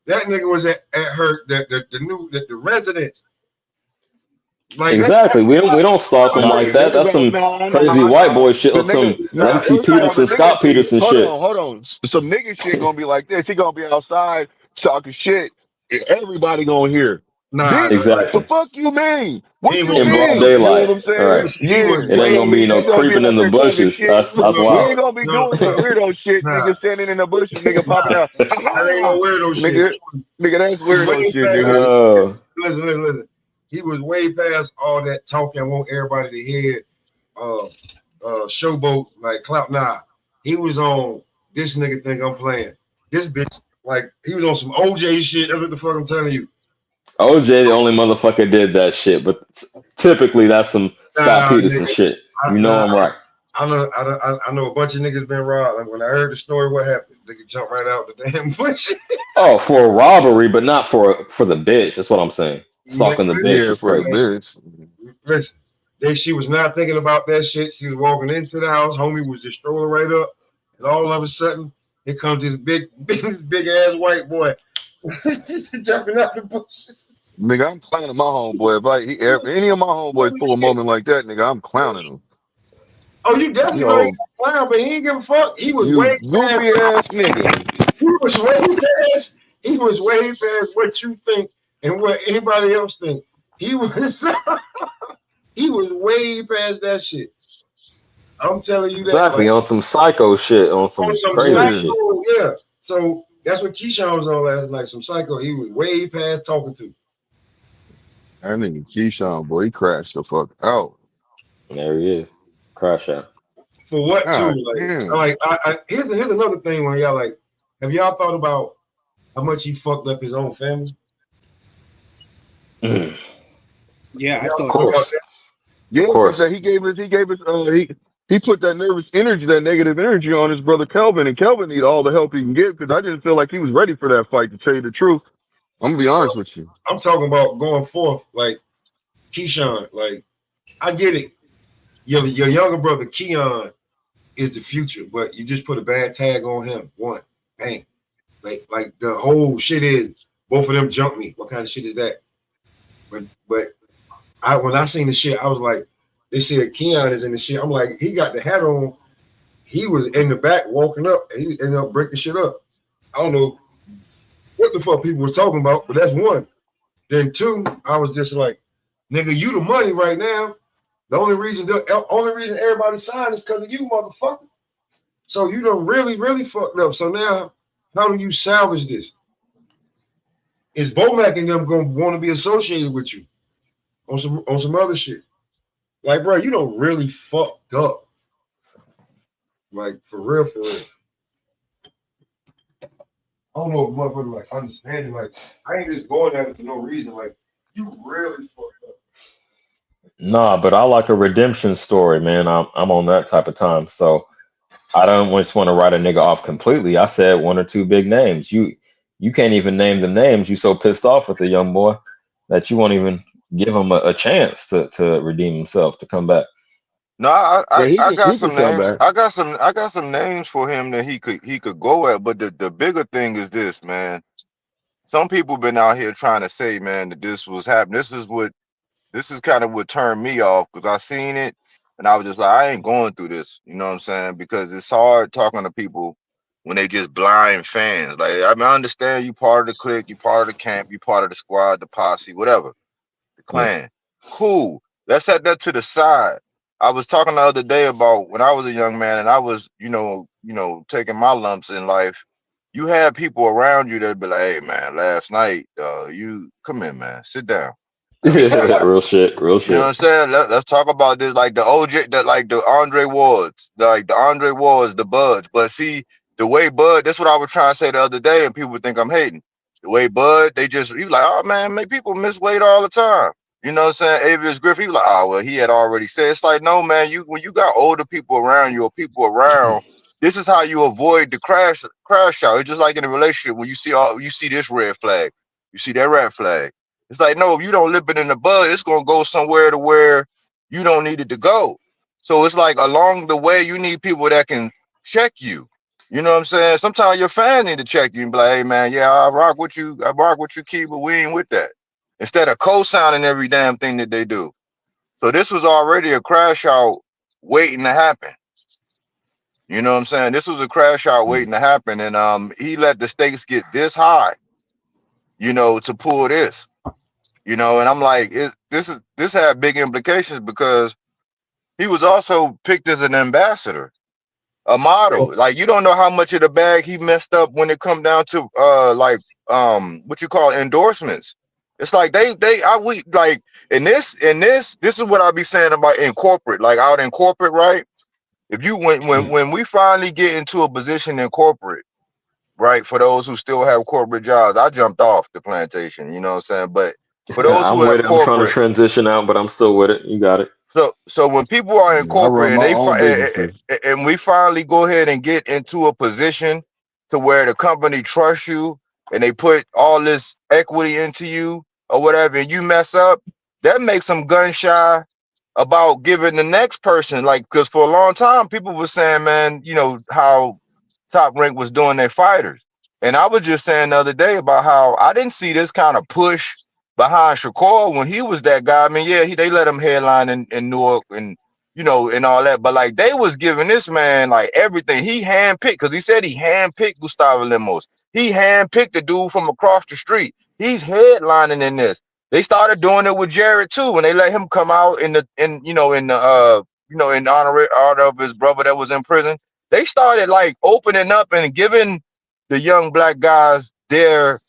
That nigga was at her the residence. Like exactly. We don't stalk them like that. That's some crazy white boy shit or some Nancy Peterson, Scott Peterson shit. Hold on. Some nigga shit gonna be like this. He gonna be outside talking shit. Everybody gonna hear. Exactly. The fuck you mean? What you mean? In broad daylight. You know what I'm saying? Right. Yeah. It ain't gonna be no creeping in the bushes. That's wild. We ain't gonna be doing some weirdo shit, nigga, standing in the bushes, nigga, popping out. That ain't no weirdo shit. Nigga, that's weirdo shit, nigga. Listen. He was way past all that talking. I want everybody to hear showboat like clout. Nah, he was on this nigga think I'm playing. This bitch, like he was on some OJ shit. That's what the fuck I'm telling you. OJ the only motherfucker did that shit, but typically that's some Scott Peterson shit. I'm right. I know a bunch of niggas been robbed. Like when I heard the story, what happened? Nigga jumped right out the damn bush. Oh, for a robbery, but not for the bitch. That's what I'm saying. Stalking the bitch is crazy. Listen, she was not thinking about that shit. She was walking into the house. Homie was just strolling right up, and all of a sudden, here comes this big ass white boy jumping out the bushes. Nigga, I'm clowning my homeboy. If any of my homeboys pull a moment like that, nigga, I'm clowning them. Oh, you definitely gonna clown, but he ain't give a fuck. He was way goofy ass nigga. He was way past what you think and what anybody else think. He was way past that shit. I'm telling you that. Exactly, on some psycho shit, on some crazy shit. Yeah. So that's what Keyshawn was on last night. Some psycho. He was way past talking to. That nigga Keyshawn, boy, he crashed the fuck out. There he is. Crash out. For what too? Here's another thing when y'all like, have y'all thought about how much he fucked up his own family? Yeah, I Y'all thought. Of know about course, that? Yeah, of because course. he gave us he put that nervous energy, that negative energy on his brother Kelvin, and Kelvin need all the help he can get because I didn't feel like he was ready for that fight. To tell you the truth, I'm gonna be honest with you. I'm talking about going forth, like Keyshawn. Like, I get it. Your younger brother Keon is the future, but you just put a bad tag on him. One, bang. Like the whole shit is both of them jump me. What kind of shit is that? But when I seen the shit, I was like, they said Keon is in the shit. I'm like, he got the hat on. He was in the back walking up, and he ended up breaking shit up. I don't know what the fuck people was talking about, but that's one. Then two, I was just like, nigga, you the money right now. The only reason everybody signed is because of you, motherfucker. So you done really, really fucked up. So now, how do you salvage this? Is Bomac and them gonna want to be associated with you on some other shit? Like, bro, you don't really fucked up. Like, for real, for real. I don't know if motherfuckers like understanding. Like, I ain't just going at it for no reason. Like, you really fucked up. Nah, but I like a redemption story, man. I'm on that type of time. So I don't just want to write a nigga off completely. I said one or two big names. You can't even name the names. You so pissed off with the young boy that you won't even give him a chance to redeem himself, to come back. No, Yeah, I got he can some come names. back. I got some names for him that he could go at. But the bigger thing is this, man. Some people been out here trying to say, man, that this was happening. This is kind of what turned me off because I seen it and I was just like, I ain't going through this. You know what I'm saying? Because it's hard talking to people when they just blind fans. Like, I mean, I understand you part of the clique, you part of the camp, you part of the squad, the posse, whatever, the Yeah. clan. Cool. Let's set that to the side. I was talking the other day about when I was a young man and I was, taking my lumps in life. You had people around you that be like, hey man, last night, you come in, man, sit down. Let me see. Real shit, real You know what I'm shit. saying? Let's talk about this, like the OJ, that like the Andre Wards, like the Andre Wards, the Buds. But see, the way Bud, that's what I was trying to say the other day, and people would think I'm hating. The way Bud, he was like, oh man, make people miss weight all the time. You know what I'm saying? Avius Griffith, he was like, oh well, he had already said. It's like, no man, when you got older people around you or people around, this is how you avoid the crash out. It's just like in a relationship when you see this red flag, you see that red flag. It's like, no, if you don't nip it in the bud, it's gonna go somewhere to where you don't need it to go. So it's like along the way, you need people that can check you. You know what I'm saying? Sometimes your fans need to check you and be like, hey man, yeah, I rock with you, Key, but we ain't with that. Instead of co-signing every damn thing that they do. So this was already a crash out waiting to happen. You know what I'm saying? This was a crash out waiting to happen. And he let the stakes get this high, to pull this. And I'm like, this had big implications because he was also picked as an ambassador, a model. Like, you don't know how much of the bag he messed up when it come down to what you call endorsements. It's like we like this is what I be saying about in corporate, like out in corporate, right? If you when we finally get into a position in corporate, right? For those who still have corporate jobs, I jumped off the plantation, you know what I'm saying? But for those who I'm have with it. I'm trying to corporate, transition out, but I'm still with it. You got it. so when people are in Yeah, I corporate run and my own businesses. and we finally go ahead and get into a position to where the company trusts you and they put all this equity into you or whatever, and you mess up, that makes them gun shy about giving the next person, like, because for a long time people were saying, man, how Top Rank was doing their fighters. And I was just saying the other day about how I didn't see this kind of push behind Shakur when he was that guy. I mean, yeah, they let him headline in Newark and and all that, but like they was giving this man like everything. He handpicked, because he said he handpicked Gustavo Limos. He handpicked the dude from across the street. He's headlining in this. They started doing it with Jared too when they let him come out in honor of his brother that was in prison. They started like opening up and giving the young black guys their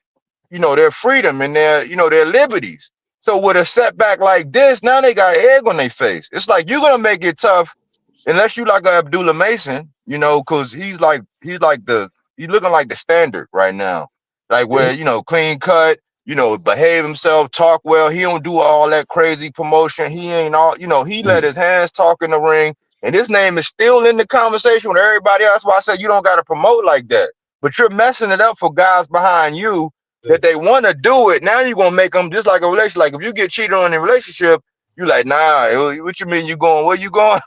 freedom and their liberties. So with a setback like this, now they got egg on their face. It's like you're gonna make it tough unless you like Abdullah Mason, because he's looking like the standard right now. Like where clean cut, behave himself, talk well. He don't do all that crazy promotion. He ain't all, he let his hands talk in the ring. And his name is still in the conversation with everybody else. Why I said you don't got to promote like that. But you're messing it up for guys behind you that they want to do it. Now you're going to make them just like a relationship. Like if you get cheated on in a relationship, you like, nah, what you mean you going? Where you going?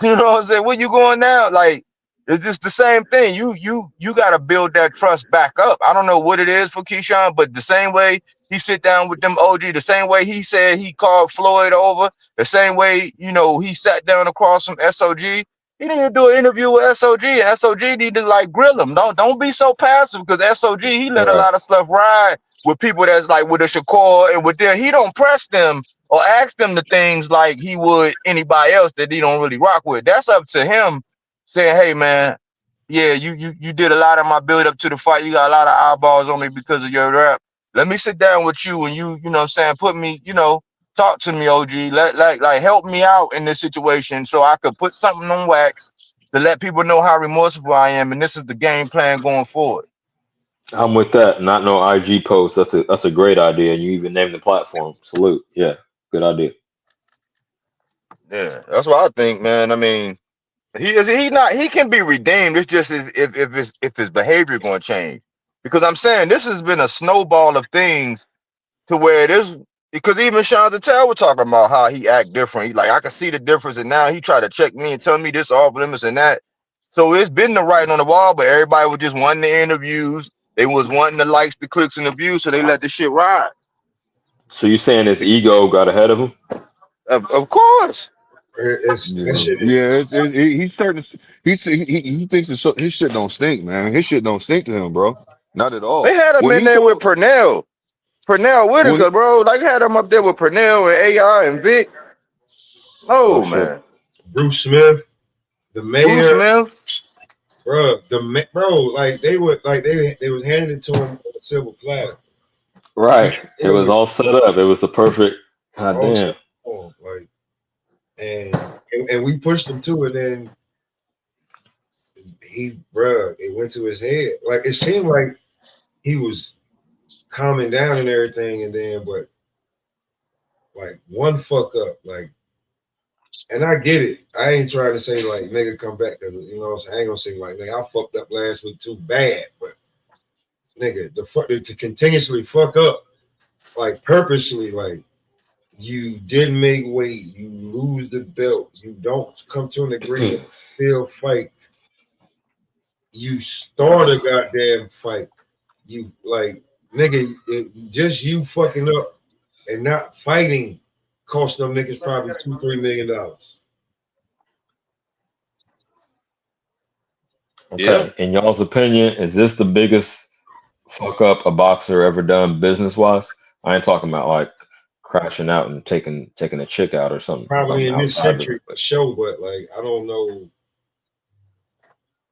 You know what I'm saying? Where you going now? Like, it's just the same thing. You got to build that trust back up. I don't know what it is for Keyshawn, but the same way he sit down with them OG, the same way he said he called Floyd over, the same way, he sat down across from SOG. He need to do an interview with SOG, and SOG need to like grill him. Don't be so passive, because SOG, he let a lot of stuff ride with people that's like with a Shakur and with them. He don't press them or ask them the things like he would anybody else that he don't really rock with. That's up to him saying, hey man, yeah, you did a lot of my build up to the fight. You got a lot of eyeballs on me because of your rap. Let me sit down with you and you know what I'm saying, put me, talk to me, OG. Like help me out in this situation so I could put something on wax to let people know how remorseful I am, and this is the game plan going forward. I'm with that. Not no IG post. That's a great idea. And you even named the platform. Salute. Yeah, good idea. Yeah, that's what I think, man. I mean, he can be redeemed. It's just if his behavior going to change, because I'm saying this has been a snowball of things to where it is, because even Sean Zattel was talking about how he act different. He like, I can see the difference, and now he tried to check me and tell me this off limits and that. So it's been the writing on the wall, but everybody was just wanting the interviews. They was wanting the likes, the clicks, and the views, so they let the shit ride. So you saying his ego got ahead of him? Of course. He's starting to. He thinks his shit don't stink, man. His shit don't stink to him, bro. Not at They all. had him When in he there with told, Purnell when Whitaker, bro. Like had him up there with Purnell and AI and Vic. Oh Oh shit. man, Bruce Smith, the Bruce mayor, Smith. bro, like they was handed to him on a silver platter. Right. It was all set up. It was the perfect. God All damn. set for him, like, and we pushed him to it, and it went to his head. Like it seemed like he was calming down and everything, and then but like one fuck up, like, and I get it. I ain't trying to say like nigga come back, because I ain't gonna say like nigga I fucked up last week too bad, but nigga to continuously fuck up like purposely, like you didn't make weight, you lose the belt, you don't come to an agreement, still fight, you start a goddamn fight, you like nigga, just you fucking up and not fighting cost them niggas probably $2-3 million. Okay. Yeah. In y'all's opinion, is this the biggest fuck up a boxer ever done business wise? I ain't talking about like crashing out and taking a chick out or something. I'm Probably talking in about this outside century for sure, but like I don't know.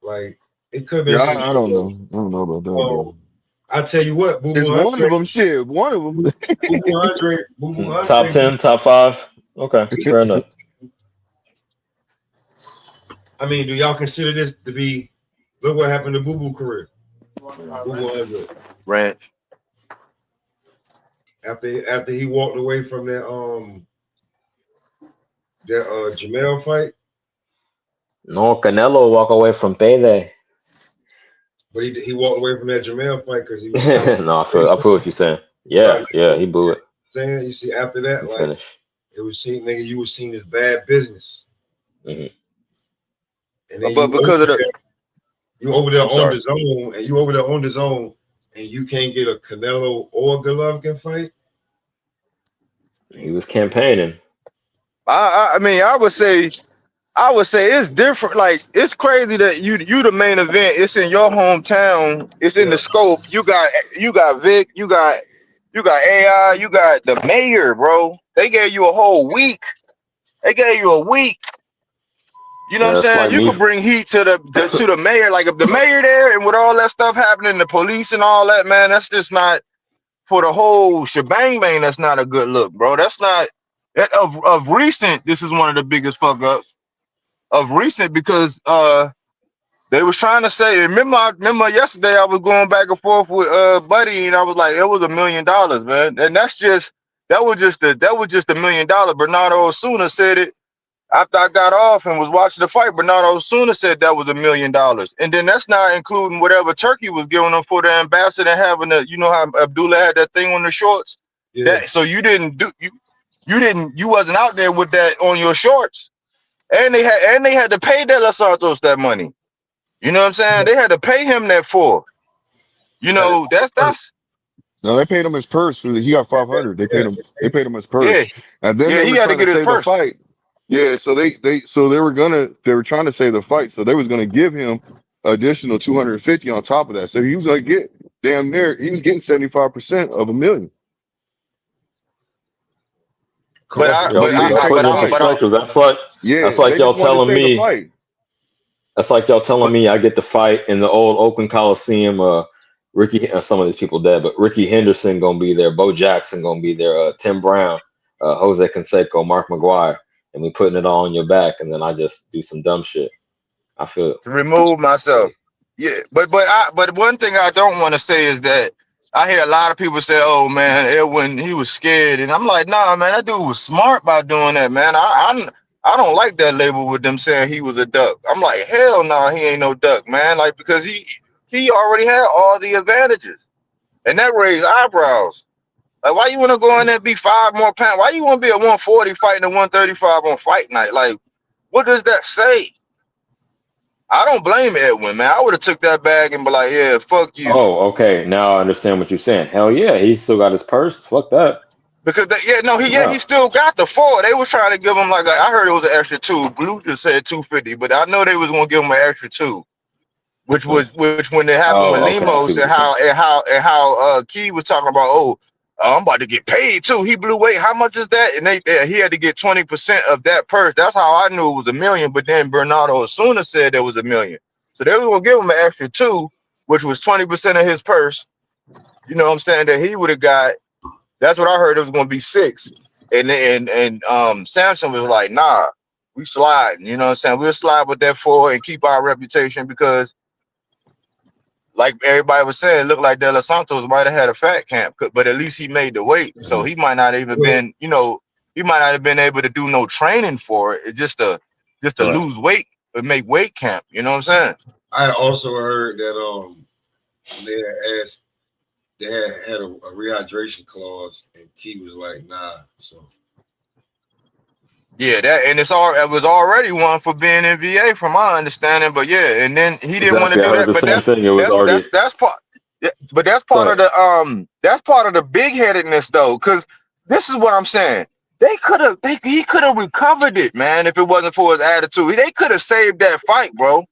Like it could be yeah, some I shit. don't know. I don't know about that, bro. I tell you what, Boo It's Boo one of Andre, them. Shit, one of them. Boo Boo top Andre. 10, top 5. Okay, fair enough. I mean, do y'all consider this to be? Look what happened to Boo Boo career. Boo Boo Andre. Ranch. After he walked away from that Jamel fight. No, Canelo walk away from payday. But he walked away from that Jamel fight because he was No, I feel what you're saying. Yeah, he blew it. Saying you see after that, He like finished. it was seen, nigga, you was seen as bad business. Mm-hmm. And then But because of you over there I'm on sorry. the zone, and you can't get a Canelo or a Golovkin fight. He was campaigning. I mean, I would say it's different. Like it's crazy that you the main event. It's in your hometown. It's in the scope. You got Vic. You got AI. You got the mayor, bro. They gave you a whole week. They gave you a week. You know what I'm It's saying? like You me. could bring heat to the mayor. Like if the mayor there and with all that stuff happening, the police and all that, man, that's just not for the whole shebang bang. That's not a good look, bro. That's not of recent. This is one of the biggest fuck ups of recent because They was trying to say. Remember yesterday I was going back and forth with Buddy, and I was like, it was $1 million, man, and that was just $1 million. Bernardo Osuna said it after I got off and was watching the fight. Bernardo Osuna said that was $1 million, and then that's not including whatever Turkey was giving them for the ambassador having the, you know how Abdullah had that thing on the shorts. Yeah. That so you wasn't out there with that on your shorts, and they had to pay De Los Santos that money. You know what I'm saying? They had to pay him that for. You know, that's No, they paid him his purse. He got 500. They paid him his purse. yeah. And then Yeah, they he were had to trying get to his save the purse. fight. Yeah, so they were trying to save the fight. So they was gonna give him additional 250 on top of that. So he was gonna get damn near, he was getting 75% of $1 million. But Y'all put it in perspective. That's like y'all telling me. That's like y'all telling me I get to fight in the old Oakland Coliseum. Ricky, some of these people dead, but Ricky Henderson gonna be there. Bo Jackson gonna be there. Tim Brown, Jose Canseco, Mark McGuire, and we putting it all on your back, and then I just do some dumb shit. I feel to remove myself. Yeah, but one thing I don't want to say is that I hear a lot of people say, "Oh man, Edwin, he was scared," and I'm like, "Nah, man, that dude was smart by doing that, man." I don't like that label with them saying he was a duck. I'm like, hell no, he ain't no duck, man. Like because he already had all the advantages, and that raised eyebrows. Like, why you want to go in there and be 5 more pounds? Why you want to be a 140 fighting a 135 on fight night? Like, what does that say? I don't blame Edwin, man. I would have took that bag and be like, yeah, fuck you. Oh, okay. Now I understand what you're saying. Hell yeah, he still got his purse. Fuck that. Because he still got the 4. They was trying to give him like I heard it was an extra 2. Blue just said 250, but I know they was gonna give him an extra 2, which when it happened with Lemos and how Key was talking about, I'm about to get paid too. He blew weight. How much is that? And he had to get 20% of that purse. That's how I knew it was $1 million. But then Bernardo Osuna said there was $1 million. So they were gonna give him an extra 2, which was 20% of his purse. You know what I'm saying? That he would have got. That's what I heard. It was gonna be 6. And Samson was like, nah, we sliding. You know what I'm saying? We'll slide with that 4 and keep our reputation because, like everybody was saying, it looked like De Los Santos might have had a fat camp, but at least he made the weight. So he might not even been, he might not have been able to do no training for it. It's just to lose weight or make weight camp. You know what I'm saying? I also heard that they had asked, they had a rehydration clause, and Key was like, nah. So yeah, it was already one for being in VA, from my understanding. But yeah, and then he didn't want to do that. But that's part. Yeah, but that's part of the big headedness though, because this is what I'm saying. He could have recovered it, man, if it wasn't for his attitude. They could have saved that fight, bro.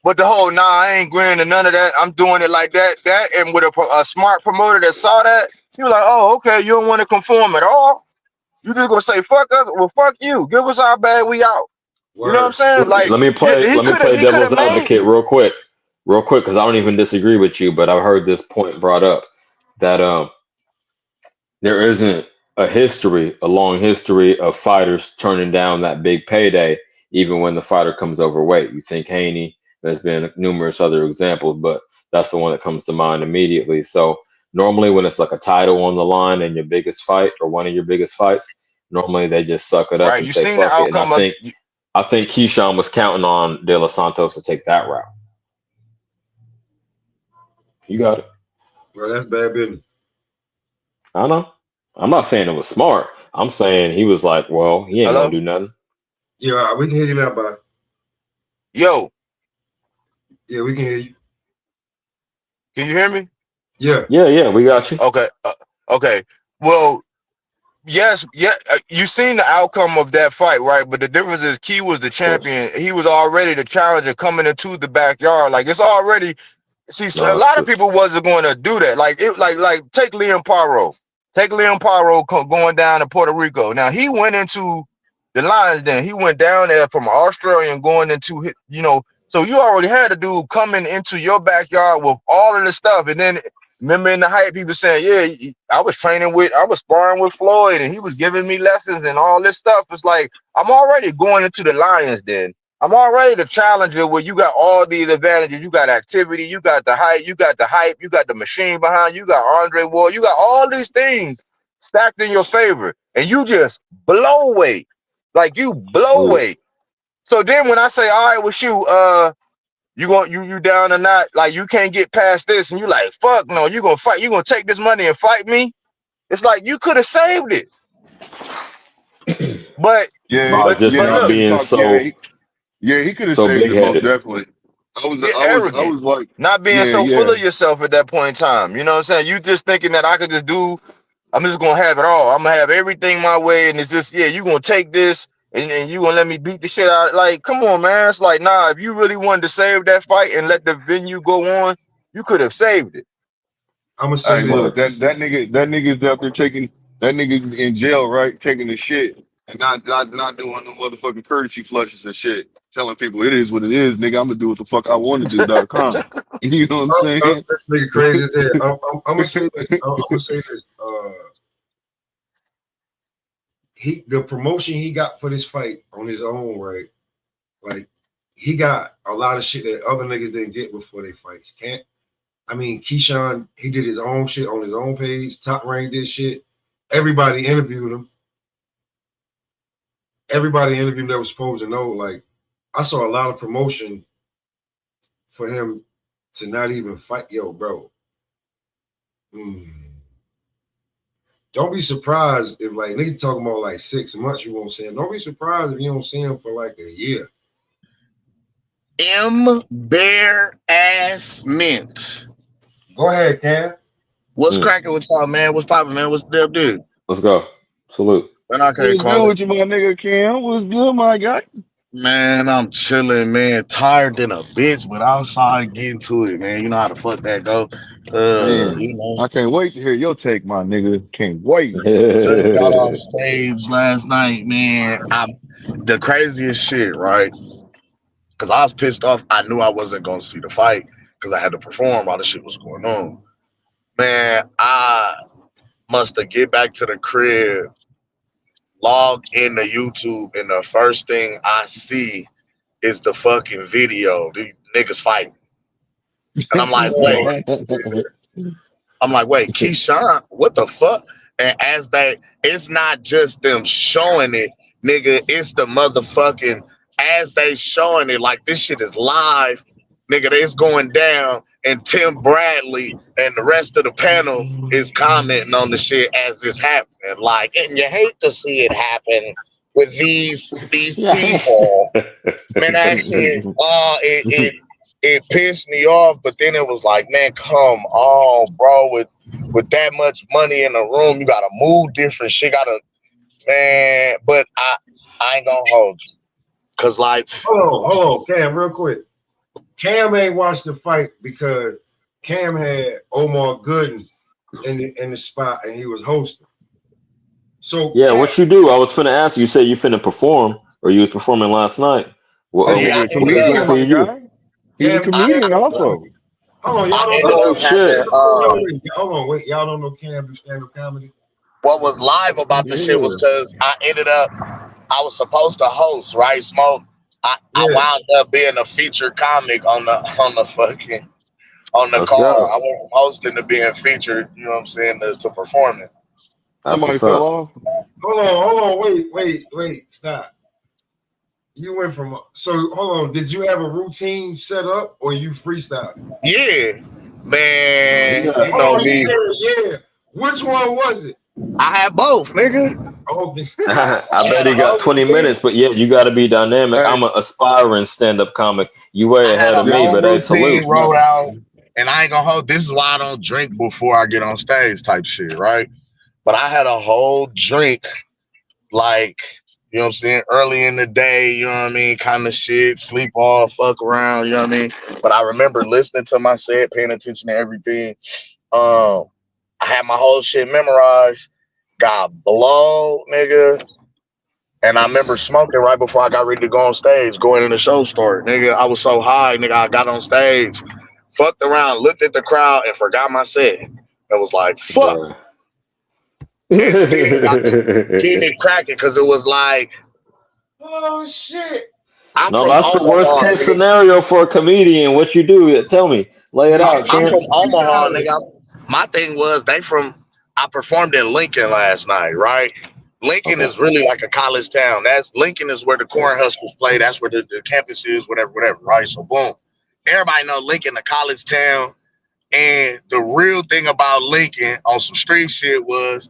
But the whole, I ain't agreeing to none of that. I'm doing it like that, and with a smart promoter that saw that, he was like, oh, okay, you don't want to conform at all. You just gonna say fuck us? Well, fuck you. Give us our bag, we out. You know what I'm saying? Like, let me play devil's advocate real quick, because I don't even disagree with you, but I've heard this point brought up that there isn't a long history of fighters turning down that big payday, even when the fighter comes overweight. You think Haney, there's been numerous other examples, but that's the one that comes to mind immediately. So normally when it's like a title on the line in your biggest fight or one of your biggest fights, normally they just suck it up and say fuck it. And I think Keyshawn was counting on De Los Santos to take that route. You got it. Well, that's bad business. I know. I'm not saying it was smart. I'm saying he was like, well, he ain't gonna do nothing. Yeah, we can hear you now, bud. Yo. Yeah, we can hear you. Can you hear me? Yeah. Yeah, we got you. Okay. Okay. Well, yes, you seen the outcome of that fight, right? But the difference is Key was the champion. He was already the challenger coming into the backyard. Like, it's already. See, so a lot of people wasn't going to do that. Like, take Liam Paro. Take Liam Paro going down to Puerto Rico. Now, he went into the Lions Den. He went down there from Australia and going into, so you already had a dude coming into your backyard with all of the stuff. And then, remember in the hype, people saying, yeah, I was sparring with Floyd and he was giving me lessons and all this stuff. It's like, I'm already going into the Lions Den. I'm already the challenger where you got all these advantages. You got activity, you got the height, you got the hype, you got the machine behind you, got Andre Ward, you got all these things stacked in your favor, and you just blow weight. Like you blow weight. So then when I say, all right, well shoot, you down or not, like you can't get past this, and you like, fuck no, you gonna fight, you gonna take this money and fight me? It's like you could have saved it. But just but not look, being so he could have so saved big it most headed. definitely. I arrogant, was like, not being so full of yourself at that point in time. You know what I'm saying? You just thinking that I could just do, I'm just gonna have it all. I'm gonna have everything my way, and it's just, yeah, you gonna take this and you gonna let me beat the shit out. Like, come on, man. It's like, nah, if you really wanted to save that fight and let the venue go on, you could have saved it. I'm gonna say hey, this. look, that nigga's out there that nigga's in jail, right? Taking the shit and not doing no motherfucking courtesy flushes and shit. Telling people it is what it is, nigga. I'm gonna do what the fuck I want to do.com. You know what I'm saying? This nigga crazy as hell. I'm gonna say this. I'm gonna say this. The promotion he got for this fight on his own, right? Like he got a lot of shit that other niggas didn't get before they fights. Keyshawn, he did his own shit on his own page. Top Rank did shit. Everybody interviewed him. Everybody interviewed him that was supposed to know. Like, I saw a lot of promotion for him to not even fight. Yo, bro. Don't be surprised if, like, niggas talking about like 6 months, you won't see him. Don't be surprised if you don't see him for like a year. Bare ass mint. Go ahead, Cam. What's cracking with y'all, man? What's popping, man? What's the dude? Let's go. Salute. What's good with you, my nigga Cam? What's good, my guy? Man, I'm chilling, man. Tired than a bitch, but outside getting to it, man. You know how the fuck that go. Man, You know, I can't wait to hear your take, my nigga. Can't wait. just got off stage last night, man. The craziest shit, right? Because I was pissed off. I knew I wasn't gonna see the fight because I had to perform while the shit was going on. Man, I must have get back to the crib, log into YouTube, and the first thing I see is the fucking video. The niggas fighting. And I'm like, wait, Keyshawn, what the fuck? And it's not just them showing it, nigga, it's the motherfucking, as they showing it, like this shit is live, nigga, it's going down, and Tim Bradley and the rest of the panel is commenting on the shit as it's happening. Like, and you hate to see it happen with these people. Man, that shit, it pissed me off, but then it was like, man, come on, bro. With that much money in the room, you gotta move different shit. Man, but I ain't gonna hold you. Cause like, hold on, Cam, real quick. Cam ain't watched the fight because Cam had Omar Gooden in the spot and he was hosting. So yeah, Cam, what you do? I was finna ask you. You said you finna perform, or you was performing last night. What comedian, my guy. He's a comedian also. Hold on, y'all Oh shit! Hold on, wait, y'all don't know Cam do stand-up comedy? What was live about the shit was because I was supposed to host, right? Smoke. I wound up being a featured comic on the Let's card. go. I went from hosting to being featured, you know what I'm saying, to performing. Somebody fell off. Hold on, wait, stop. You went from hold on. Did you have a routine set up or you freestyle? Yeah, man. Yeah. You know me. Yeah. Which one was it? I had both, nigga. Oh, I bet he got 20 minutes, but yeah, you got to be dynamic. Hey. I'm an aspiring stand-up comic. You way ahead of me, but hey, salute. Wrote out, and I ain't gonna hold. This is why I don't drink before I get on stage, type shit, right? But I had a whole drink, like, you know what I'm saying, early in the day, you know what I mean, kind of shit, sleep off, fuck around, you know what I mean. But I remember listening to my set, paying attention to everything. I had my whole shit memorized. Got blow, nigga. And I remember smoking right before I got ready to go on stage, going in the show start. Nigga, I was so high, nigga, I got on stage, fucked around, looked at the crowd, and forgot my set. It was like, fuck. Bruh. And still got the getting it cracking because it was like, oh shit. I'm No, from that's the worst Omaha, case nigga. scenario for a comedian. What you do? Tell me. Lay it out, I'm champ. from Omaha, nigga. My thing was I performed in Lincoln last night, right? Lincoln Okay. is really like a college town. Lincoln is where the Cornhuskers play. That's where the campus is, whatever, right? So boom. Everybody know Lincoln, a college town. And the real thing about Lincoln on some street shit was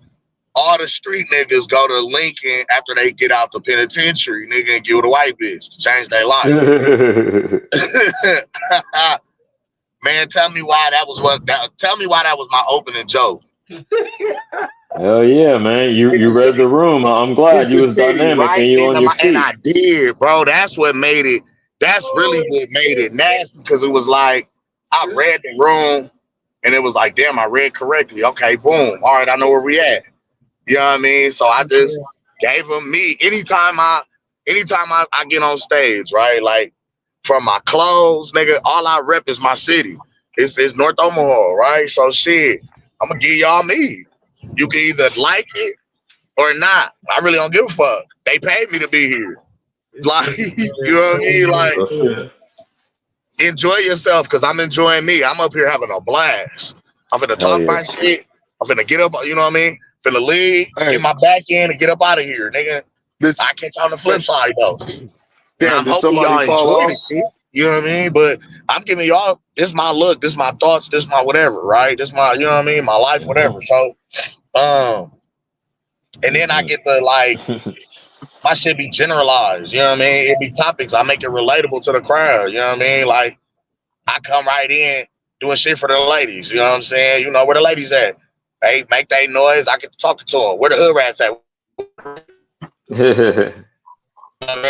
all the street niggas go to Lincoln after they get out the penitentiary, nigga, and get with a white bitch to change their life. Man, tell me why that was my opening joke. Hell yeah, man. You read the room. I'm glad you was City, dynamic right? and you on your And feet. I did, bro. That's really what made it nasty, because it was like I read the room and it was like, damn, I read correctly. Okay, boom. All right, I know where we at. You know what I mean? So I just gave him me. Anytime I get on stage, right? Like from my clothes, nigga, all I rep is my city. It's North Omaha, right? So shit, I'm gonna give y'all me. You can either like it or not. I really don't give a fuck. They paid me to be here. Like, you know what I mean? Like, Oh, shit. enjoy yourself, because I'm enjoying me. I'm up here having a blast. I'm finna Hell talk yeah. my shit. I'm finna get up, you know what I mean? Finna leave, Hey, get my back in, and get up out of here, nigga. this I catch on the flip side, though. And damn, I'm did hoping somebody y'all fall enjoy off? this shit. You know what I mean? But I'm giving y'all, this my look, this my thoughts, this my whatever, right? This my, you know what I mean? My life, whatever. So, and then I get to like, my shit be generalized, you know what I mean? It be topics. I make it relatable to the crowd, you know what I mean? Like, I come right in doing shit for the ladies, you know what I'm saying? You know, where the ladies at? They make that noise, I can talk to them. Where the hood rats at?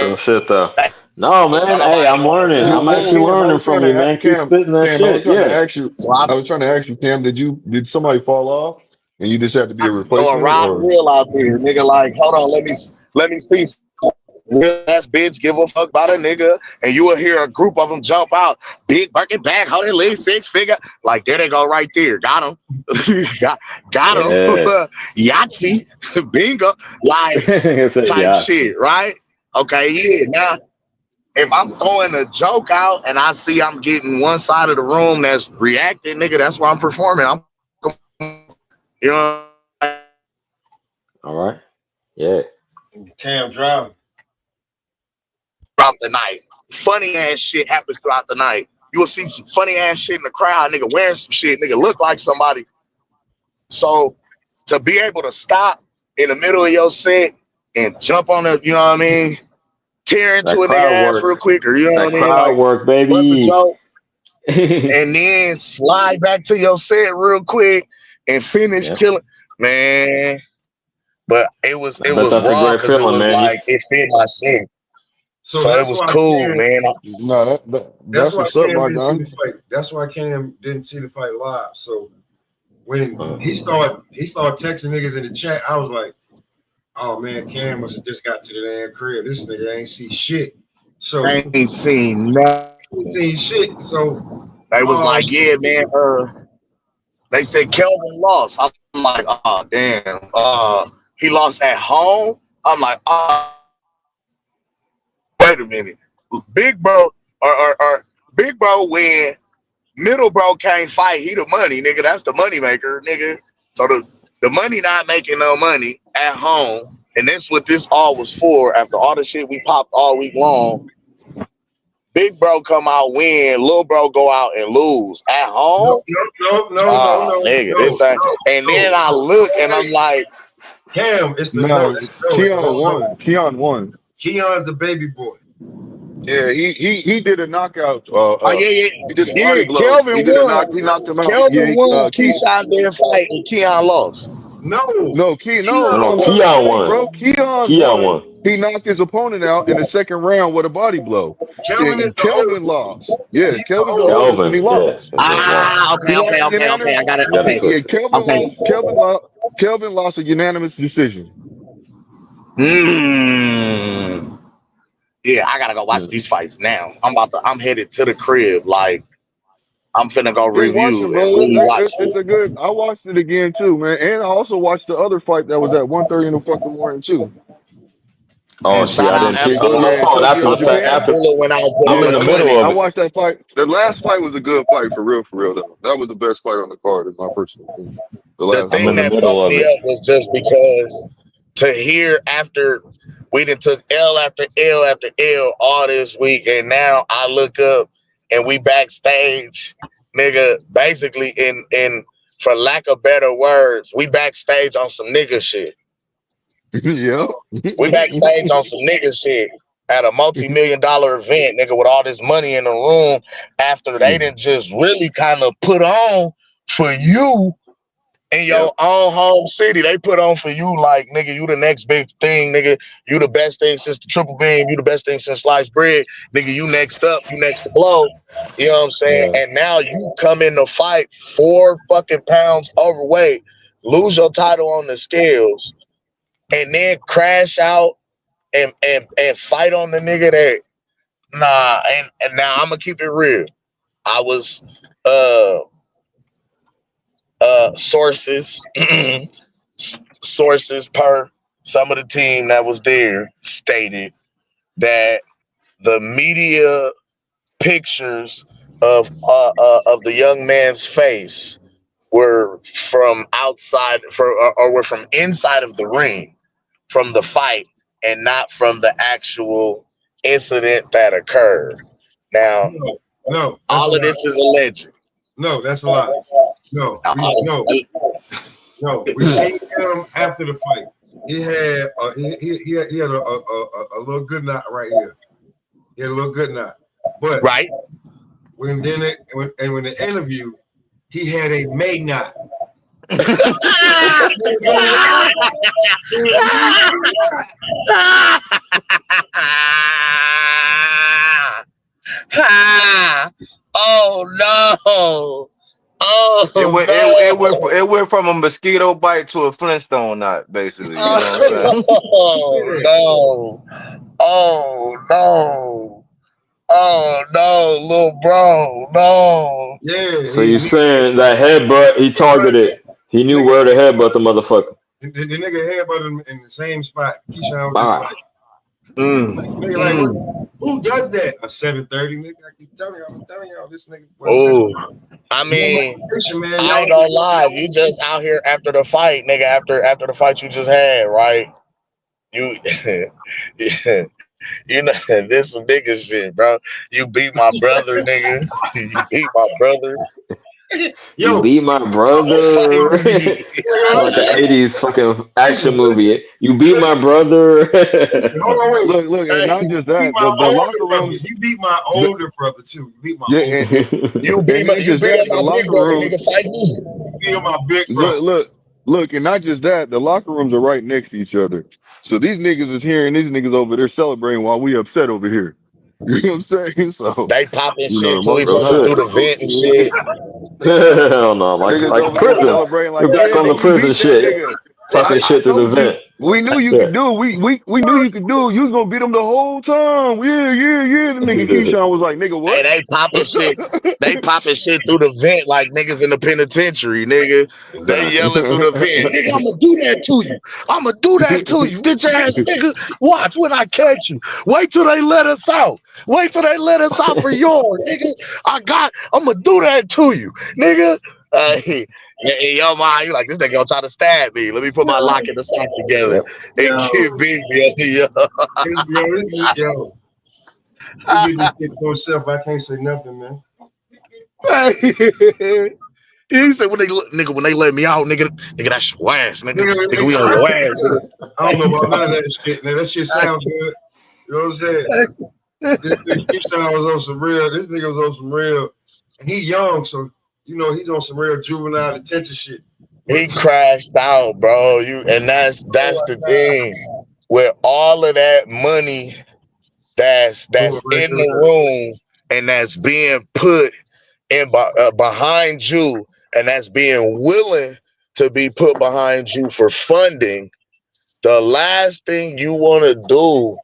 Real shit though. No, man. Hey, I'm learning. I'm actually Cam, I learning was trying from to you, man. Keep Cam, spitting that Cam, I was shit. trying to Yeah. ask you, Cam, did somebody fall off and you just had to be a Throw a replacement, rod or? reel out there, nigga. Like, hold on, let me see. Real ass bitch give a fuck about a nigga, and you will hear a group of them jump out. Big Birkin bag, hold it, least 6 figure. Like, there they go right there. Got him. got him. Yeah. Yahtzee, bingo, like type Yeah. shit, right? Okay, yeah. Now, if I'm throwing a joke out and I see I'm getting one side of the room that's reacting, nigga, that's why I'm performing. You know. All right. Yeah. Cam driving. Throughout the night. Funny ass shit happens throughout the night. You will see some funny ass shit in the crowd, nigga wearing some shit, nigga look like somebody. So to be able to stop in the middle of your set and jump on it, you know what I mean? Tear into That a nigga crowd ass real work. quick, or you know That what I mean? crowd Like, work, bust a baby. joke and then slide back to your set real quick and finish Yeah. killing. Man. But it I bet was that's a raw, great because it feeling, was man. like it fit my set. So So it that's was why cool, Cam. man. No, That's that's why what's up, Cam my didn't see guy. the fight. That's why Cam didn't see the fight live. So when Uh, he started texting niggas in the chat, I was like, oh man, Cam must have just got to the damn crib. This nigga ain't see shit. So I ain't seen nothing. he ain't seen shit. So They was like, yeah, man. They said Kelvin lost. I'm like, oh damn. He lost at home. I'm like, oh, wait a minute. Big bro or big bro win. Middle bro can't fight. He the money, nigga. That's the money maker, nigga. So the money not making no money at home. And that's what this all was for. After all the shit we popped all week long, big bro come out win, little bro go out and lose at home. Nigga, this ain't. And then I look and I'm like, Cam, it's the No, Keon no. won. Keon won. Keon's the baby boy. Yeah, he did a knockout. oh yeah. He did a Yeah, body blow. Kelvin won. He knocked him out. Kelvin Yeah, won. Keyshawn didn't fight, and Keon lost. No. no, no, what I'm Keon saying, won. bro. Keon Keon won. won. He knocked his opponent out in the second round with a body blow. Kelvin is And the older Kelvin boy. lost. Yeah, He's the Kelvin's the older boy. oldest, and he Kelvin. Yeah. lost. Yeah. He lost a Okay. unanimous. I got it. You got it Okay. Yeah, twisted. Kelvin lost a unanimous decision. Yeah, I gotta go watch Mm. these fights now. I'm headed to the crib. Like, I'm finna go Yeah, watch him, review and bro. really watch It's it. a good. I watched it again too, man, and I also watched the other fight that was at 1:30 in the fucking morning too. Oh And shit, shout I out didn't peep. I Abdullah. saw it after Tokyo, the fact. Japan. After Abdullah went out and put I'm him in in the Yeah, middle of I it. watched that fight. The last fight was a good fight for real, though. That was the best fight on the card, in my personal opinion. The The last I'm in thing fight. the that middle fucked of me it. up was just because to hear after we done took L after L after L all this week, and now I look up and we backstage, nigga, basically in for lack of better words, we backstage on some nigga shit. Yeah. We backstage on some nigga shit at a multi-million-dollar event, nigga, with all this money in the room after they didn't just really kind of put on for you in your own home city. They put on for you like, nigga, you the next big thing, nigga. You the best thing since the triple beam. You the best thing since sliced bread. Nigga, you next up. You next to blow. You know what I'm saying? Yeah. And now you come in the fight 4 fucking pounds overweight, lose your title on the scales, and then crash out and fight on the nigga that, nah, and now I'm gonna keep it real. I was sources sources per some of the team that was there stated that the media pictures of the young man's face were from outside or were from inside of the ring from the fight and not from the actual incident that occurred. Now, No, that's a all of lie. this is alleged. No, that's a lie. No, we seen him after the fight. He had he had a little good knot right here. He had a little good knot. But Right? when the interview, he had a May knot. Oh no! Oh It went from a mosquito bite to a Flintstone knot, basically. You know what I'm saying? Oh no! Oh no! Oh no, little bro, no. Yeah, So you saying that headbutt? He targeted. He knew nigga, where to headbutt the motherfucker. the nigga headbutt him in the same spot. Keyshawn was Bah. just like, nigga, like, who does that? A 730, nigga. I keep telling y'all, this nigga. Oh, I mean, I ain't gonna lie. You just out here after the fight, nigga. After the fight you just had, right? You, you know, this some nigga shit, bro. You beat my brother, nigga. You beat my brother. You beat my brother. Like an 80s fucking action movie. You beat my brother. Look, and not just that, the locker room. You beat my older brother too. You beat my older brother. You beat up my big brother, nigga. Fight me. You beat up my big brother. Look, and not just that, the locker rooms are right next to each other. So these niggas is here and these niggas over there celebrating while we upset over here. You know what I'm saying? So they popping shit to each real other shit. through the vent and shit. Hell no, like prison. Celebrating like, We're back on the prison shit. Nigga. Talking shit through the vent. We knew you could do it. We knew you could do it. You was gonna beat them the whole time. Yeah. The nigga Keyshawn was like, nigga, what? Hey, they popping shit. They popping shit through the vent like niggas in the penitentiary, nigga. They yelling through the vent. Nigga, I'ma do that to you. I'ma do that to you. Bitch ass nigga. Watch when I catch you. Wait till they let us out. Wait till they let us out for yours, nigga. I'ma do that to you, nigga. In your mind, you like, this nigga gonna try to stab me. Let me put my lock and the sock together and get busy. Yo. You get this shit to yourself. I can't say nothing, man. He said when they let me out, nigga, that's your ass, nigga, we on your ass. Nigga. I don't know about none of that shit, man. That shit sounds good. You know what I'm saying? This nigga was on some real. This nigga was on some real. He young, so you know he's on some real juvenile detention shit. He crashed out, bro. And that's the thing with all of that money that's in the room and that's being put in behind you and that's being willing to be put behind you for funding. The last thing you want to do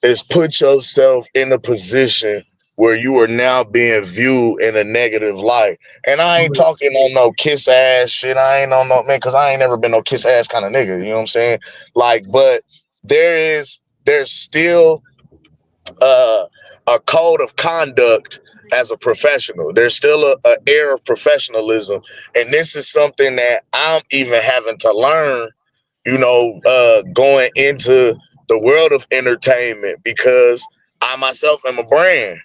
is put yourself in a position where you are now being viewed in a negative light. And I ain't talking on no kiss ass shit. I ain't on no, man, because I ain't never been no kiss ass kind of nigga. You know what I'm saying? Like, but there there's still a code of conduct as a professional. There's still a air of professionalism, and this is something that I'm even having to learn. Going into the world of entertainment because I myself am a brand.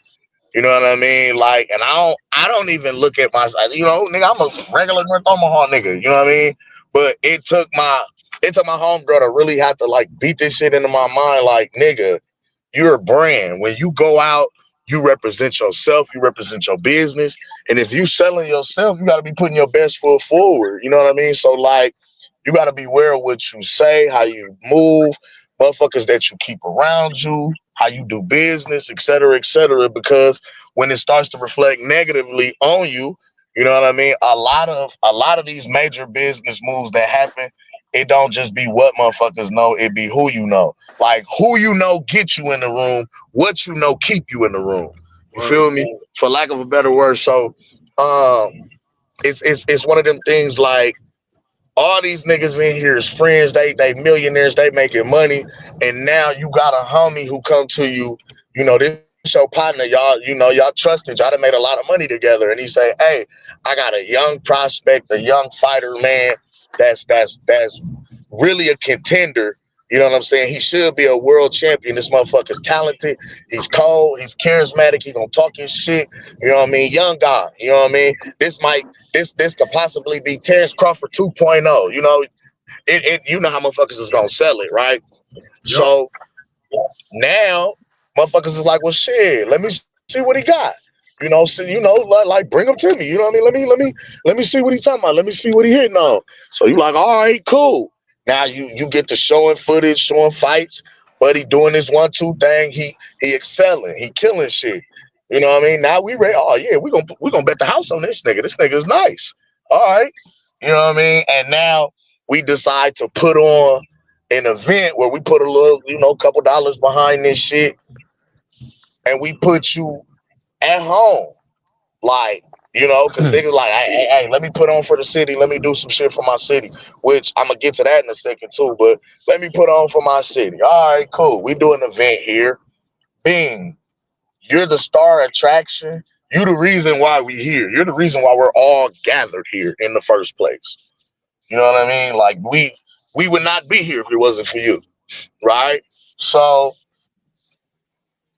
You know what I mean? Like, and I don't even look at myself. Nigga, I'm a regular North Omaha nigga. You know what I mean? But it took my homegirl to really have to like beat this shit into my mind. Like, nigga, you're a brand. When you go out, you represent yourself, you represent your business. And if you selling yourself, you got to be putting your best foot forward. You know what I mean? So like, you got to be aware of what you say, how you move, motherfuckers that you keep around you, how you do business, et cetera, because when it starts to reflect negatively on you, you know what I mean? A lot of these major business moves that happen, it don't just be what motherfuckers know, it be who you know. Like who you know get you in the room, what you know keep you in the room. You feel me? For lack of a better word. So it's one of them things like all these niggas in here is friends, they millionaires, they making money, and now you got a homie who come to you, this your partner, y'all trusted, y'all done made a lot of money together, and he say, hey, I got a young prospect, a young fighter, man, that's really a contender. You know what I'm saying? He should be a world champion. This motherfucker's talented. He's cold. He's charismatic. He gonna talk his shit. You know what I mean? Young guy. You know what I mean? This could possibly be Terrence Crawford 2.0. You know how motherfuckers is gonna sell it, right? Yep. So now motherfuckers is like, well, shit, let me see what he got. Like bring him to me. You know what I mean? Let me see what he's talking about. Let me see what he hitting on. So you like, all right, cool. Now you get to showing footage, showing fights, but he doing this 1-2 thing. He excelling. He killing shit. You know what I mean? Now we ready. Oh yeah, we gonna bet the house on this nigga. This nigga is nice. All right. You know what I mean? And now we decide to put on an event where we put a little, couple dollars behind this shit, and we put you at home. Like, because niggas like, hey, let me put on for the city. Let me do some shit for my city, which I'm going to get to that in a second too. But let me put on for my city. All right, cool. We do an event here. Bing, you're the star attraction. You're the reason why we here. You're the reason why we're all gathered here in the first place. You know what I mean? Like, we would not be here if it wasn't for you, right? So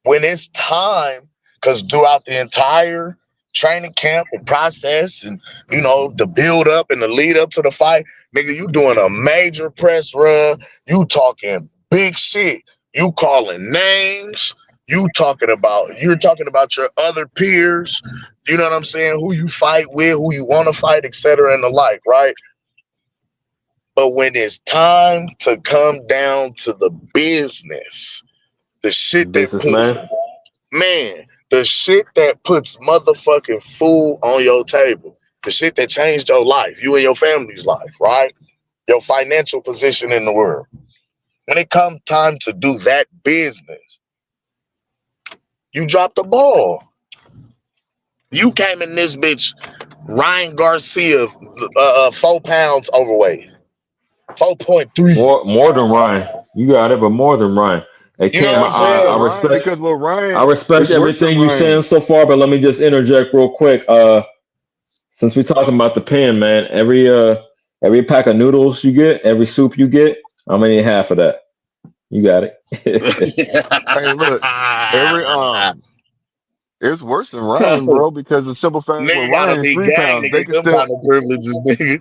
when it's time, because throughout the entire training camp and process and the build up and the lead up to the fight, nigga, you doing a major press run, you talking big shit, you calling names, you're talking about your other peers, you know what I'm saying, who you fight with, who you want to fight, etc. and the like, right? But when it's time to come down to the business, the shit that puts Businessman. the shit that puts motherfucking food on your table, the shit that changed your life, you and your family's life, right? Your financial position in the world. When it comes time to do that business, you drop the ball. You came in this bitch, Ryan Garcia, 4 pounds overweight, 4.3. More than Ryan. You got it, but more than Ryan. Hey You know Cam, what Nah, I'm more than saying? Ryan because with Ryan, I respect it's worse than everything you saying Ryan. so far, but let me just interject real quick. Since we're talking about the pan, man, every pack of noodles you get, every soup you get, I'm gonna need half of that. You got it. Hey, look, every it's worse than Ryan, bro, because the simple fact with Nigga gotta Ryan is be three gang pounds. to They get can them still. kind of privileges, nigga.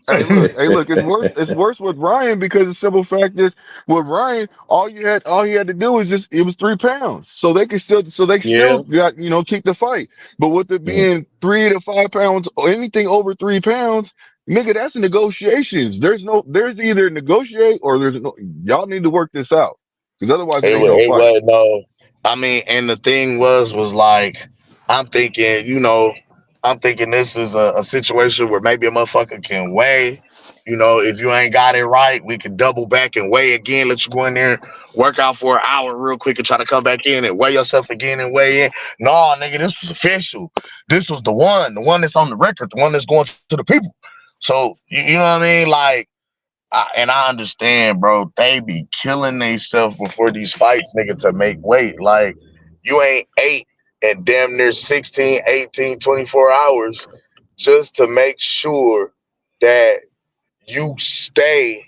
Hey, look, it's worse. It's worse with Ryan because the simple fact is with Ryan, all he had to do was just it was 3 pounds, so they Yeah. still got keep the fight. But with it being 3 to 5 pounds, or anything over 3 pounds, nigga, that's negotiations. There's either negotiate or there's no. Y'all need to work this out because otherwise it ain't no It fight. was no. I mean, and the thing was like, I'm thinking, I'm thinking this is a situation where maybe a motherfucker can weigh. If you ain't got it right, we can double back and weigh again. Let you go in there, work out for an hour real quick, and try to come back in and weigh yourself again and weigh in. No, nigga, this was official. This was the one that's on the record, the one that's going to the people. So you know what I mean? Like, And I understand, bro. They be killing themselves before these fights, nigga, to make weight. Like, you ain't ate and damn near 16, 18, 24 hours just to make sure that you stay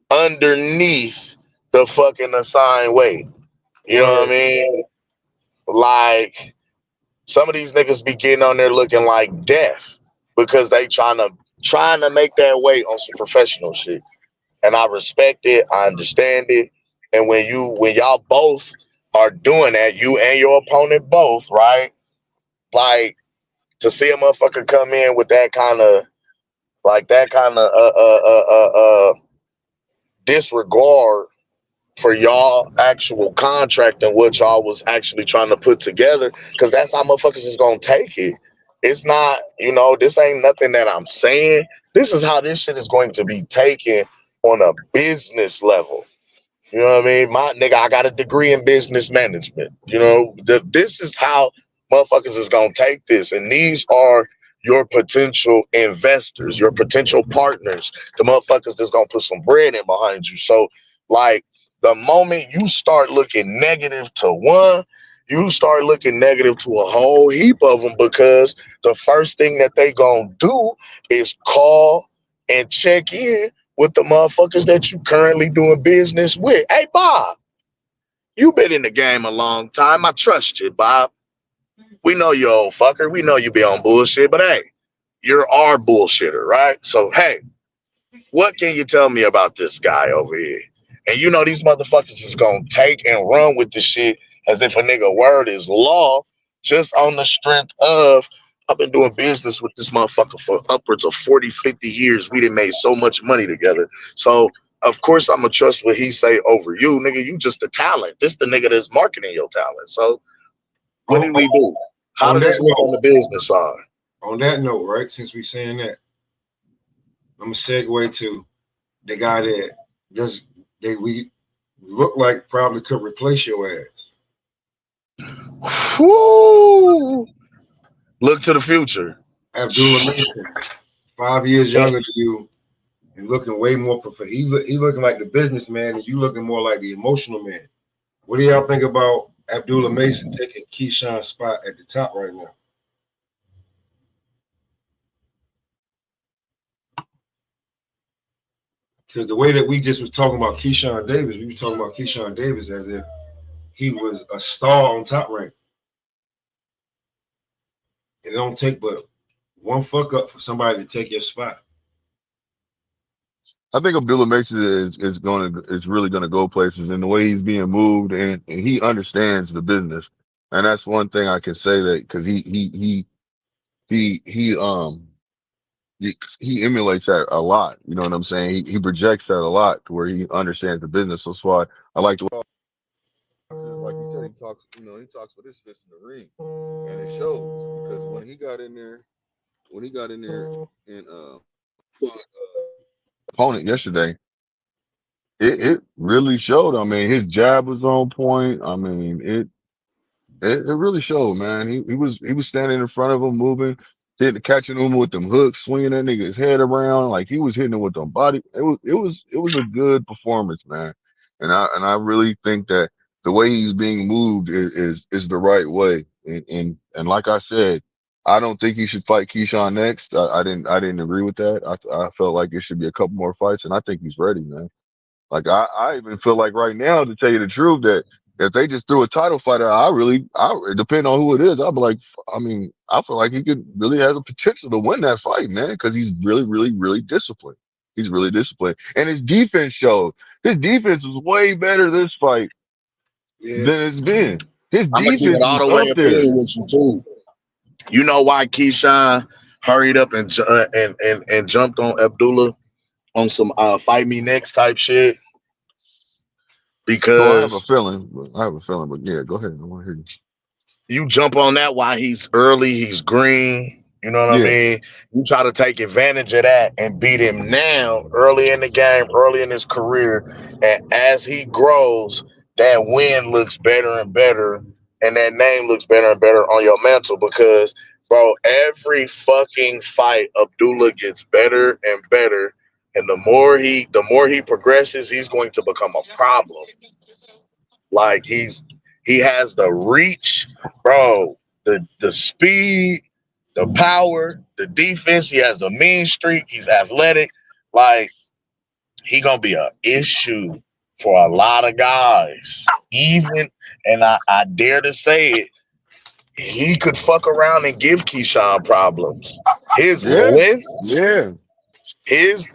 underneath the fucking assigned weight. You know what I Word. mean? Like, some of these niggas be getting on there looking like death because they trying to make that weight on some professional shit. And I respect it. I understand it. And when y'all both are doing that, you and your opponent both, right? Like, to see a motherfucker come in with that kind of disregard for y'all actual contract and what y'all was actually trying to put together, because that's how motherfuckers is gonna take it. It's not, this ain't nothing that I'm saying. This is how this shit is going to be taken on a business level. You know what I mean? My nigga, I got a degree in business management. This is how motherfuckers is gonna take this. And these are your potential investors, your potential partners, the motherfuckers that's gonna put some bread in behind you. So, like, the moment you start looking negative to one, you start looking negative to a whole heap of them, because the first thing that they gonna do is call and check in with the motherfuckers that you currently doing business with. Hey, Bob, you been in the game a long time. I trust you, Bob. We know you old fucker. We know you be on bullshit, but hey, you're our bullshitter, right? So, hey, what can you tell me about this guy over here? And these motherfuckers is gonna take and run with the shit as if a nigga word is law, just on the strength of, I've been doing business with this motherfucker for upwards of 40, 50 years. We done made so much money together. So of course I'm gonna trust what he say over you, nigga. You just the talent. This the nigga that's marketing your talent. So what On, did we do? How on did that this look on note, the business side? right? Since we're saying that, I'm gonna segue to the guy that just we look like probably could replace your ass. Whoo! Look to the future. Abdullah Mason, 5 years younger than you, and looking way more professional. He looking like the businessman, and you looking more like the emotional man. What do y'all think about Abdullah Mason taking Keyshawn's spot at the top right now? Because the way that we just was talking about Keyshawn Davis, we were talking about Keyshawn Davis as if he was a star on Top Rank. It don't take but one fuck up for somebody to take your spot. I think Abdullah Mason is really gonna go places in the way he's being moved, and he understands the business, and that's one thing I can say, that because he he um he emulates that a lot. You know what I'm saying? He projects that a lot to where he understands the business. So that's why I like the. Like you said, he talks with his fist in the ring, and it shows, because when he got in there and fought opponent yesterday, it really showed. I mean, his jab was on point. I mean, it really showed, man. He was standing in front of him, moving, catching him with them hooks, swinging that nigga's head around, like he was hitting him with them body. It was a good performance, man. And I really think that the way he's being moved is the right way. And like I said, I don't think he should fight Keyshawn next. I didn't agree with that. I felt like it should be a couple more fights, and I think he's ready, man. Like I even feel like right now, to tell you the truth, that if they just threw a title fighter, depending on who it is, I'd be like, I mean, I feel like he could really has a potential to win that fight, man, because he's really, really, really disciplined. He's really disciplined, and his defense showed. His defense was way better this fight than it's been. His I'm gonna keep it defense all was the way up up there. in with you too. You know why Keyshawn hurried up and jumped on Abdullah on some fight me next type shit? So I have a Because feeling. But yeah, go ahead. I want to hear you. you jump on that while he's early, he's green. You know what I Yeah. mean? You try to take advantage of that and beat him now, early in the game, early in his career. And as he grows, that win looks better and better, and that name looks better and better on your mantle. Because, bro, every fucking fight, Abdullah gets better and better And the more he progresses, he's going to become a problem. Like he has the reach, bro, the speed, the power, the defense. He has a mean streak. He's athletic. Like he gonna be an issue for a lot of guys. Even, and I dare to say it, he could fuck around and give Keyshawn problems. His Yeah, length, yeah, his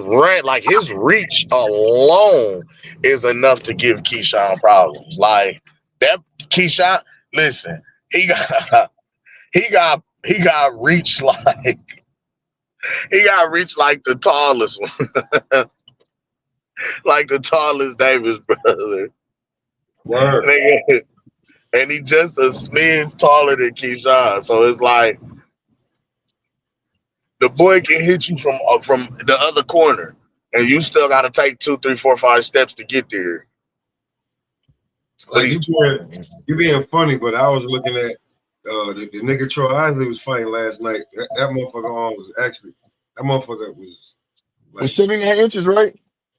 rent, like his reach alone is enough to give Keyshawn problems. Like that Keyshawn, listen, he got he got reach like he got reach like the tallest one, like the tallest Davis brother. Word. Nigga, and he just a smidge taller than Keyshawn. So it's like the boy can hit you from the other corner, and you still got to take 2, 3, 4, 5 steps to get there. But Like you being funny, but I was looking at the nigga Troy Isley was fighting last night. That motherfucker arm was actually that motherfucker was like it's 79 inches, right?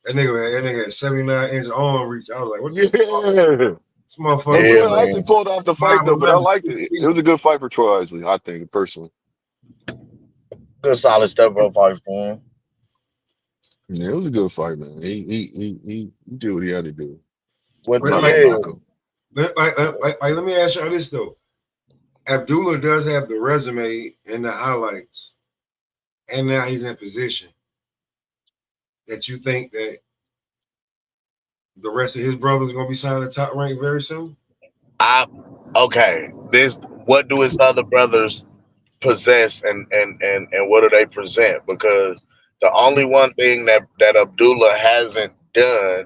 that nigga had 79-inch arm reach. I was like, what the Yeah. fuck? This motherfucker Hey, yeah, man, I was actually man. pulled off the fight though, but I 5'11". liked it. It was a good fight for Troy Isley, I think, personally. Good solid step up fight for him. Yeah, it was a good fight, man. He did what he had to do. With But I the like like, Mako. let me ask y'all this though. Abdullah does have the resume and the highlights, and now he's in position that you think that the rest of his brothers are gonna be signing the top rank very soon. Okay. What do his other brothers possess, and what do they present? Because the only one thing that Abdullah hasn't done,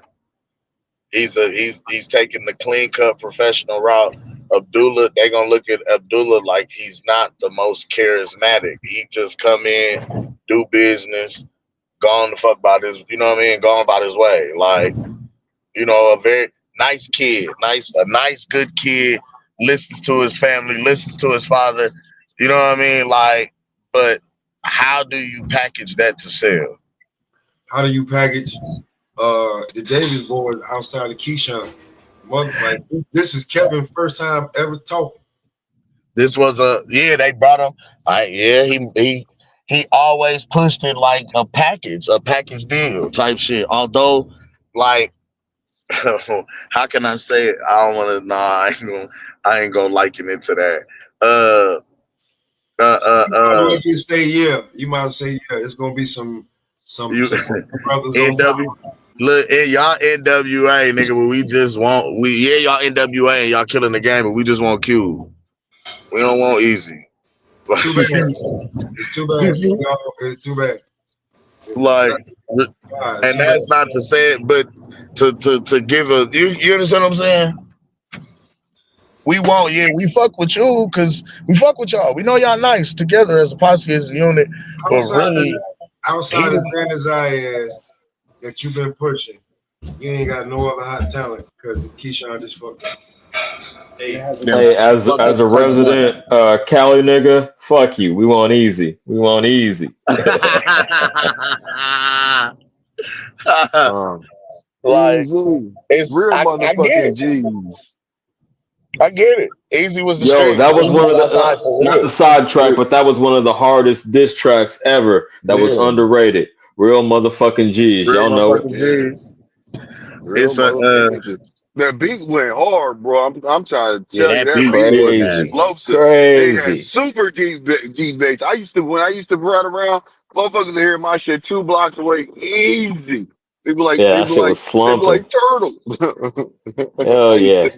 he's taking the clean cut professional route. Abdullah, they gonna look at Abdullah like he's not the most charismatic. He just come in, do business, go on the fuck about his, you know what I mean, go on about his way. Like, a very nice kid, a nice good kid, listens to his family, listens to his father, you know what I mean? Like, but how do you package that to sell? How do you package the Davis boys outside of Keyshawn? Like this is Kevin's first time ever talking. This was they brought him. He always pushed it like a package deal type shit. Although, like, how can I say it? I don't want to. Nah, I ain't gonna liken it to that. I might just say yeah. You might say yeah. It's gonna be some You brothers on top. NW. Look, y'all NWA nigga, but we just want y'all NWA and y'all killing the game, but we just want Cube. We don't want easy. Too bad. It's too bad. It's too bad. Like, God, and that's not to say it, but to give a you understand what I'm saying? We fuck with you because we fuck with y'all. We know y'all nice together as a posse, as a unit, but really, outside of Xander's ass that you've been pushing, you ain't got no other hot talent because Keyshawn just fucked up. Hey, as a resident Cali nigga, fuck you. We want easy. We want easy. Like, it's real motherfucking G's. I get it. Easy was the Yo, street. that was one of the not the sidetrack, but that was one of the hardest diss tracks ever. That was underrated. Real motherfucking G's. Y'all know it. G's. It's that beat went hard, bro. I'm trying to tell you that beat was explosive. They had super deep bass. When I used to ride around, motherfuckers would hear my shit 2 blocks away, easy. They be like, that shit was slumping. They be like turtle. Hell yeah.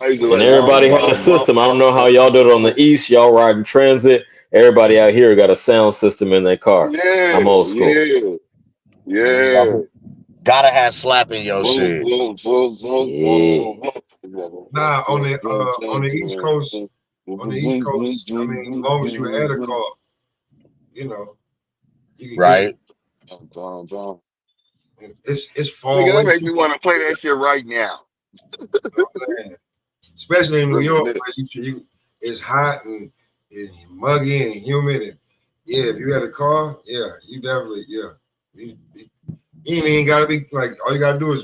And everybody had a system. I don't know how y'all do it on the East. Y'all riding transit. Everybody out here got a sound system in their car. Yeah, I'm old school. Yeah. Gotta have slapping your shit. Nah, on the East Coast, I mean, as long as you had a car, you can right. It's far Nigga, away. that makes me want to play that shit right now. Especially in New York, where it's hot and muggy and humid, and Yeah, if you had a car, yeah, you definitely, yeah. You ain't even gotta be like, all you gotta do is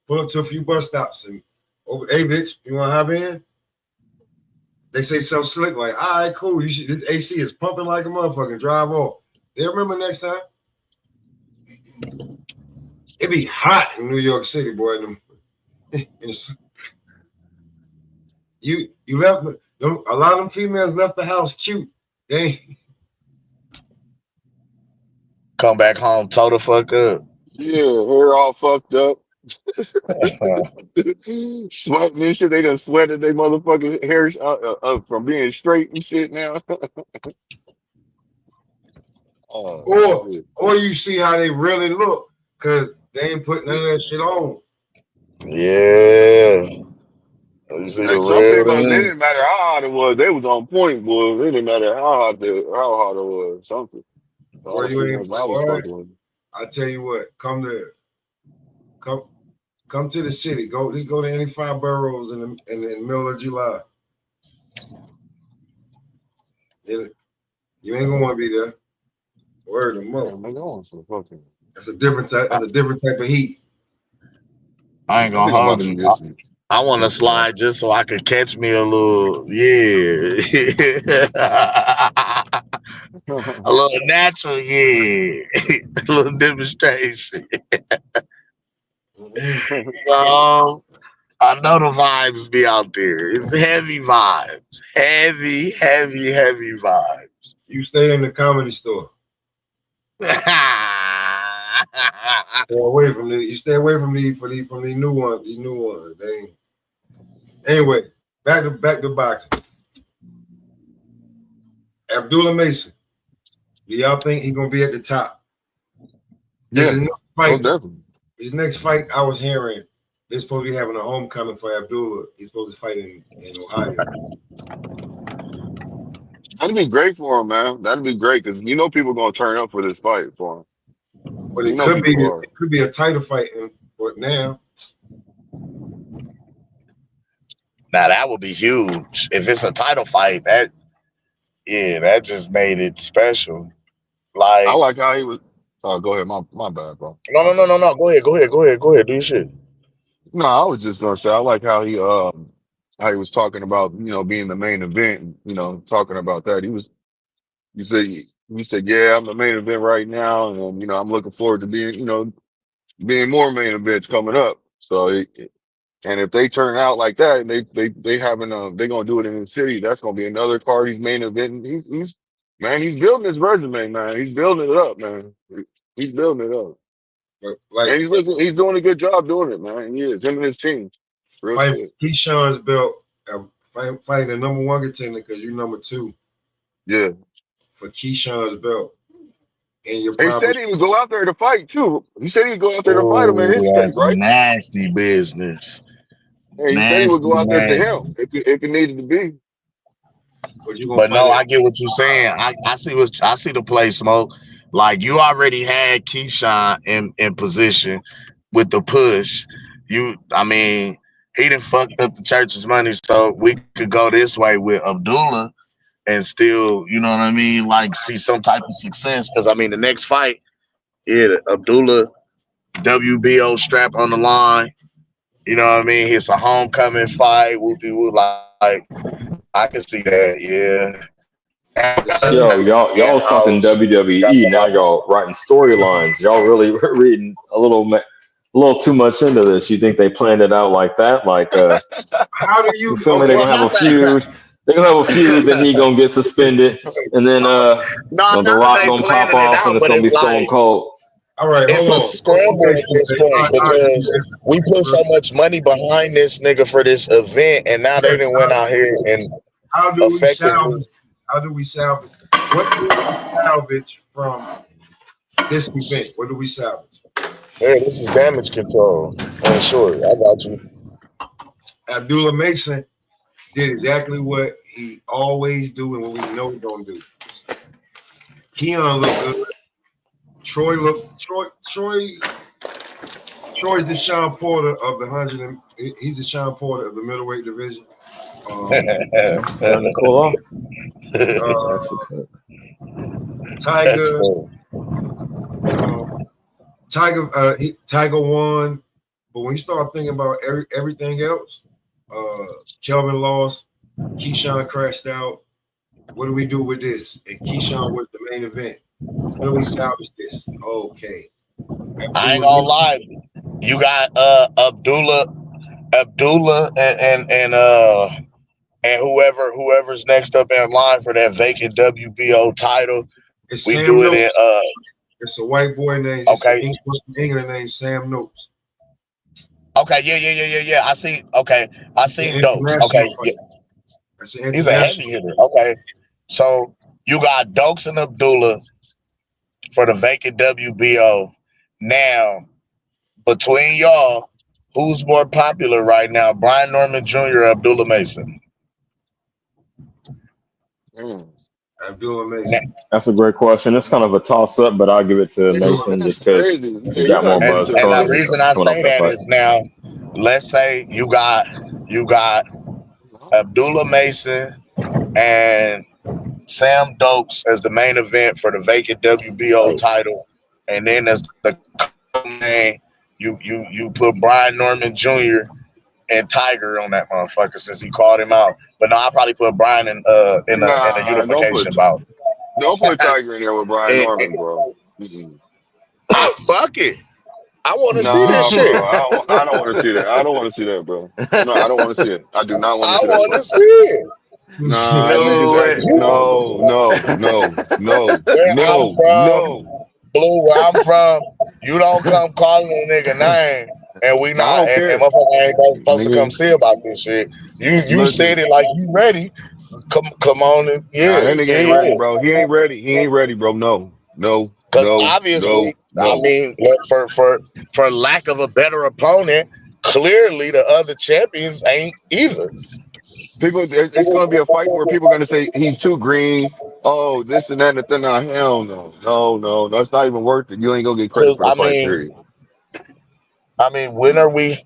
pull up to a few bus stops and over, hey bitch, you wanna hop in? They say something slick like, all right, cool. You should, this AC is pumping like a motherfucker. Drive off. They remember next time. It be hot in New York City, boy. You left a lot of them females left the house cute. They Come back home, toe the fuck up. Yeah, hair all fucked up. Sweating and shit. They done sweated their motherfucking hair from being straight and shit now. Oh shit. or you see how they really look because they ain't put none of that shit on. Yeah. You see the And some real females, they thing? didn't matter how hot it was, they was on point, boy. It didn't matter how hot it was. Something. All Boy, the you ain't females I was boy. fucking with. I tell you what, come to the city. Just go to any 5 boroughs in the middle of July. You ain't gonna want to be there. Word of mouth. Man, I want some fucking. That's a different type. That's a different type of heat. I ain't I gonna think I'm about hold to you. get some. I want to slide just so I could catch me a little, yeah. A little natural, yeah. A little demonstration. So I know the vibes be out there. It's heavy vibes. Heavy, heavy, heavy vibes. You stay in the comedy store. Stay away from the. You stay away from the new ones. These new ones. They ain't. Anyway, back to boxing. Abdullah Mason. Do y'all think he's gonna be at the top? Yeah, His next fight, definitely. His next fight, I was hearing they're supposed to be having a homecoming for Abdullah. He's supposed to fight in Ohio. That'd be great for him, man. That'd be great because you know people gonna turn up for this fight for him. But You know people are. it could be a title fight, but now. Now that would be huge. If it's a title fight, that just made it special. I Like like how he was. Oh, go ahead. My bad, bro. no, My no, no, bad. no, no. Go ahead. Do your shit. No, I was just gonna say I like how he was talking about being the main event. Talking about that. He said yeah, I'm the main event right now, and I'm looking forward to being more main events coming up. So and if they turn out like that, and they gonna do it in the city. That's gonna be another card. He's main event. He's building his resume, man. He's building it up, man. He's building it up. But like And he's doing a good job doing it, man. He is. Him and his team. Real fight shit. Keyshawn's belt, fighting the number 1 contender because you're number 2. Yeah. For Keyshawn's belt. And you're He probably said he would go out there to fight too. He said he'd go out there to fight him in his Oh, state, that's right? nasty business. Yeah, he said he would Nasty, go out there to him nasty. if it needed to be. but you're gonna But fight no, it. I get what you're saying. I see the play, Smoke. Like you already had Keyshawn in position with the push. I mean, he done fucked up the church's money, so we could go this way with Abdullah and still, you know what I mean, like see some type of success. Because I mean, the next fight, Abdullah WBO strap on the line. You know what I mean? It's a homecoming fight. Like I can see that, Yo, y'all was talking House. WWE. Now y'all writing storylines. Y'all really reading a little too much into this. You think they planned it out like that? Like, How do you you feel me? They're gonna have a feud. They're gonna have a feud. Then he gonna get suspended, and then No, not The that Rock they gonna pop planning it off, and out, it's but gonna be it's Stone like Cold. all right, it's hold a on. scramble at this point because we put so much money behind this nigga for this event, and now they done went out here and How do we effectively. salvage? What do we salvage from this event? What do we salvage? Yeah, this is damage control. In short, I got you. Abdullah Mason did exactly what he always do and what we know he's gonna do. Keon looked good. Troy Troy's the Sean Porter of the 100. He's the Sean Porter of the middleweight division. Starting to cool off. Tiger. Tiger won, but when you start thinking about everything else, Kelvin lost, Keyshawn crashed out. What do we do with this? And Keyshawn was the main event. How do we salvage this? Okay. I ain't gonna lie. You got Abdullah and whoever's next up in line for that vacant WBO title. It's we Sam do Noakes. it in it's a white boy named England named Sam Noakes. Okay, yeah. I see Dokes. Okay, yeah. He's a heavy hitter. Okay, so you got Dokes and Abdullah for the vacant WBO. Now, between y'all, who's more popular right now, Brian Norman Jr. or Abdullah Mason? Abdullah Mason. That's a great question. It's kind of a toss-up, but I'll give it to Mason just because he got more buzz. And the reason I say that is now, let's say you got Abdullah Mason and Sam Dokes as the main event for the vacant WBO title, and then as the main, you put Brian Norman Jr. and Tiger on that motherfucker since he called him out. But no, I'll probably put Brian in a unification bout. Don't put Tiger in there with Brian Norman, bro. Fuck it. I want to see this shit. Bro, I don't want to see that. I don't want to see that, bro. No, I don't want to see it. I do not want to see that. I want to see it. Nah, no. Blue, where I'm from, you don't come calling a nigga name, and we not, and motherfucker ain't supposed to come see about this shit. You said it like you ready. Come on and that nigga ain't ready, bro. He ain't ready. He ain't ready, bro. No. Because obviously, I mean, look, for lack of a better opponent, clearly the other champions ain't either. People, it's going to be a fight where people are going to say he's too green. Oh, this and that and the thing. Nah, hell no. That's not even worth it. You ain't gonna get credit for the fight. Period. I mean, when are we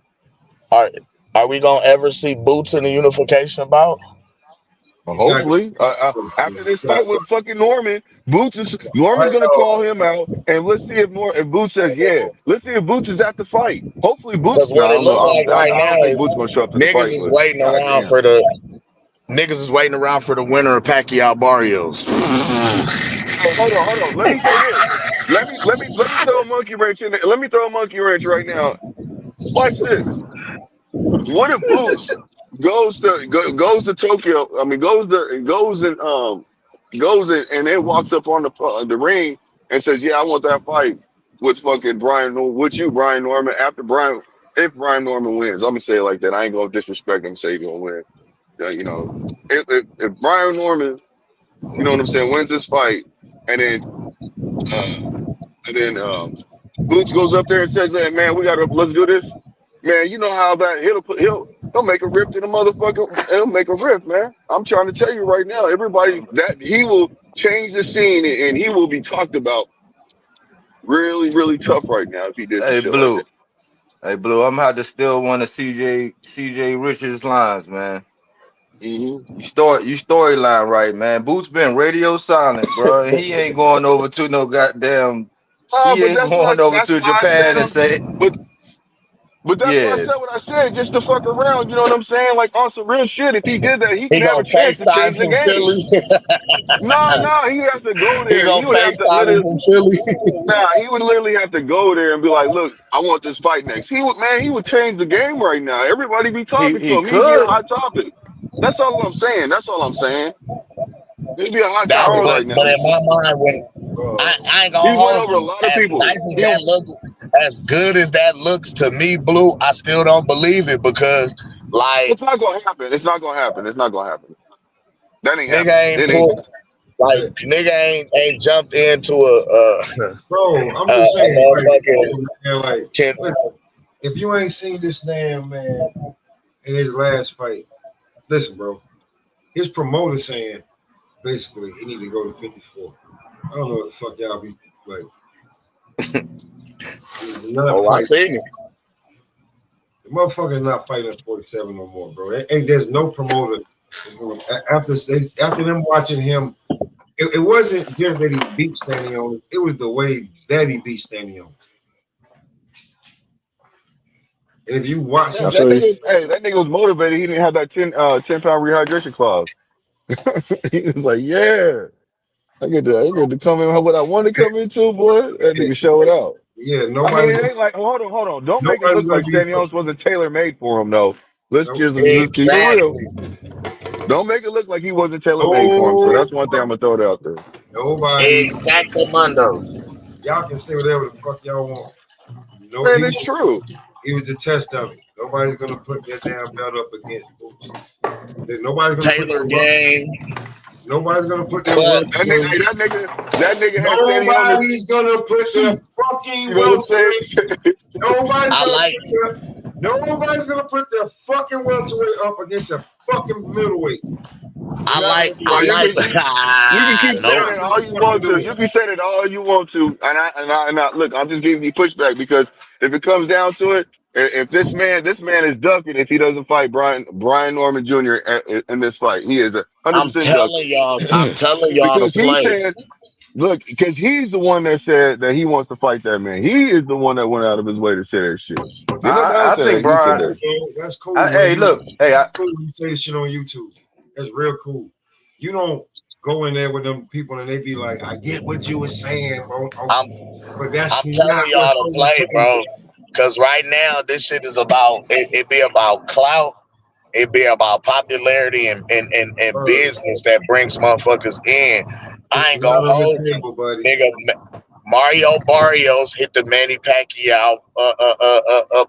gonna ever see Boots in the unification bout? Hopefully, after this fight with fucking Norman's gonna call him out, and let's see if Boots says yeah. Let's see if Boots is at the fight. Hopefully, Boots. Because what it looks like right now is Boots gonna show up to the niggas fight, is waiting around for the winner of Pacquiao Barrios. Hold on. Let me say this. Let me throw a monkey wrench in there. Let me throw a monkey wrench right now. Watch this. What if Boots goes to Tokyo? I mean, goes and then walks up on the ring and says, "Yeah, I want that fight with fucking Brian Norman." If Brian Norman wins, let me say it like that. I ain't gonna disrespect him. Say he's gonna win. If Brian Norman, you know what I'm saying, wins this fight, and then Boots goes up there and says, "Hey, man, let's do this." Man, you know how that he'll make a rip to the motherfucker. He'll make a rip, man. I'm trying to tell you right now, everybody, that he will change the scene and he will be talked about really, really tough right now if he did some shit like that. Hey, Blue, I'm gonna have to steal one of CJ Richards' lines, man. Mm-hmm. You storyline right, man. Boots been radio silent, bro. And he ain't going over to no goddamn. He ain't going over to Japan and say. But that's why I said what I said, just to fuck around. You know what I'm saying? Like on some real shit. If he did that, he could have a chance to change the game. No, he has to go there. He would FaceTime from Philly. He would literally have to go there and be like, "Look, I want this fight next." He would change the game right now. Everybody be talking to him. He'd be a hot topic. That's all I'm saying. He'd be a hot topic right now. But in my mind, when I ain't gonna hold you, as nice as that looks, as good as that looks to me, Blue, I still don't believe it because, like, it's not gonna happen. That ain't nigga happening. Nigga ain't jumped into a bro. I'm just saying, listen, if you ain't seen this damn man in his last fight, listen, bro. His promoter saying basically he need to go to 54. I don't know what the fuck y'all be like. I seen it. The motherfucker's not fighting at 47 no more, bro. There's no promoter. After them watching him, it wasn't just that he beat Stanionis. It was the way that he beat Stanionis. And if you watch him, that nigga was motivated. He didn't have that 10-pound rehydration clause. He was like, yeah, I get to come in what I want to come into, boy. That nigga showed out. Yeah, I nobody. mean, it ain't like, hold on. Don't make it look like Stanionis wasn't tailor-made for him, though. Let's keep it real. Don't make it look like he wasn't tailor-made for him. So that's one thing I'm going to throw it out there. Nobody. Exactamundo. Y'all can say whatever the fuck y'all want. No, Man, it's true. It was the test of it. Nobody's gonna put that damn belt up against Boots. Nobody's gonna Taylor game. Nobody's gonna put that. That nigga had Nobody's gonna put their fucking welterweight. Nobody's gonna put their fucking welterweight up against a fucking middleweight. You can keep saying that all you want to. You can say that all you want to. And I look, I'm just giving you pushback because if it comes down to it, if this man is ducking if he doesn't fight Brian Norman Jr. in this fight, he is 100%. I'm telling y'all to play. Look, because he's the one that said that he wants to fight that man. He is the one that went out of his way to say that shit. I think Brian. That's cool. That's cool when you say this shit on YouTube. That's real cool. You don't go in there with them people and they be like, "I get what you were saying, bro." But that's I'm telling y'all to play, bro. Because right now, this shit is about it be about clout, it be about popularity and business that brings motherfuckers in. I ain't gonna hold you, nigga. Mario Barrios hit the Manny Pacquiao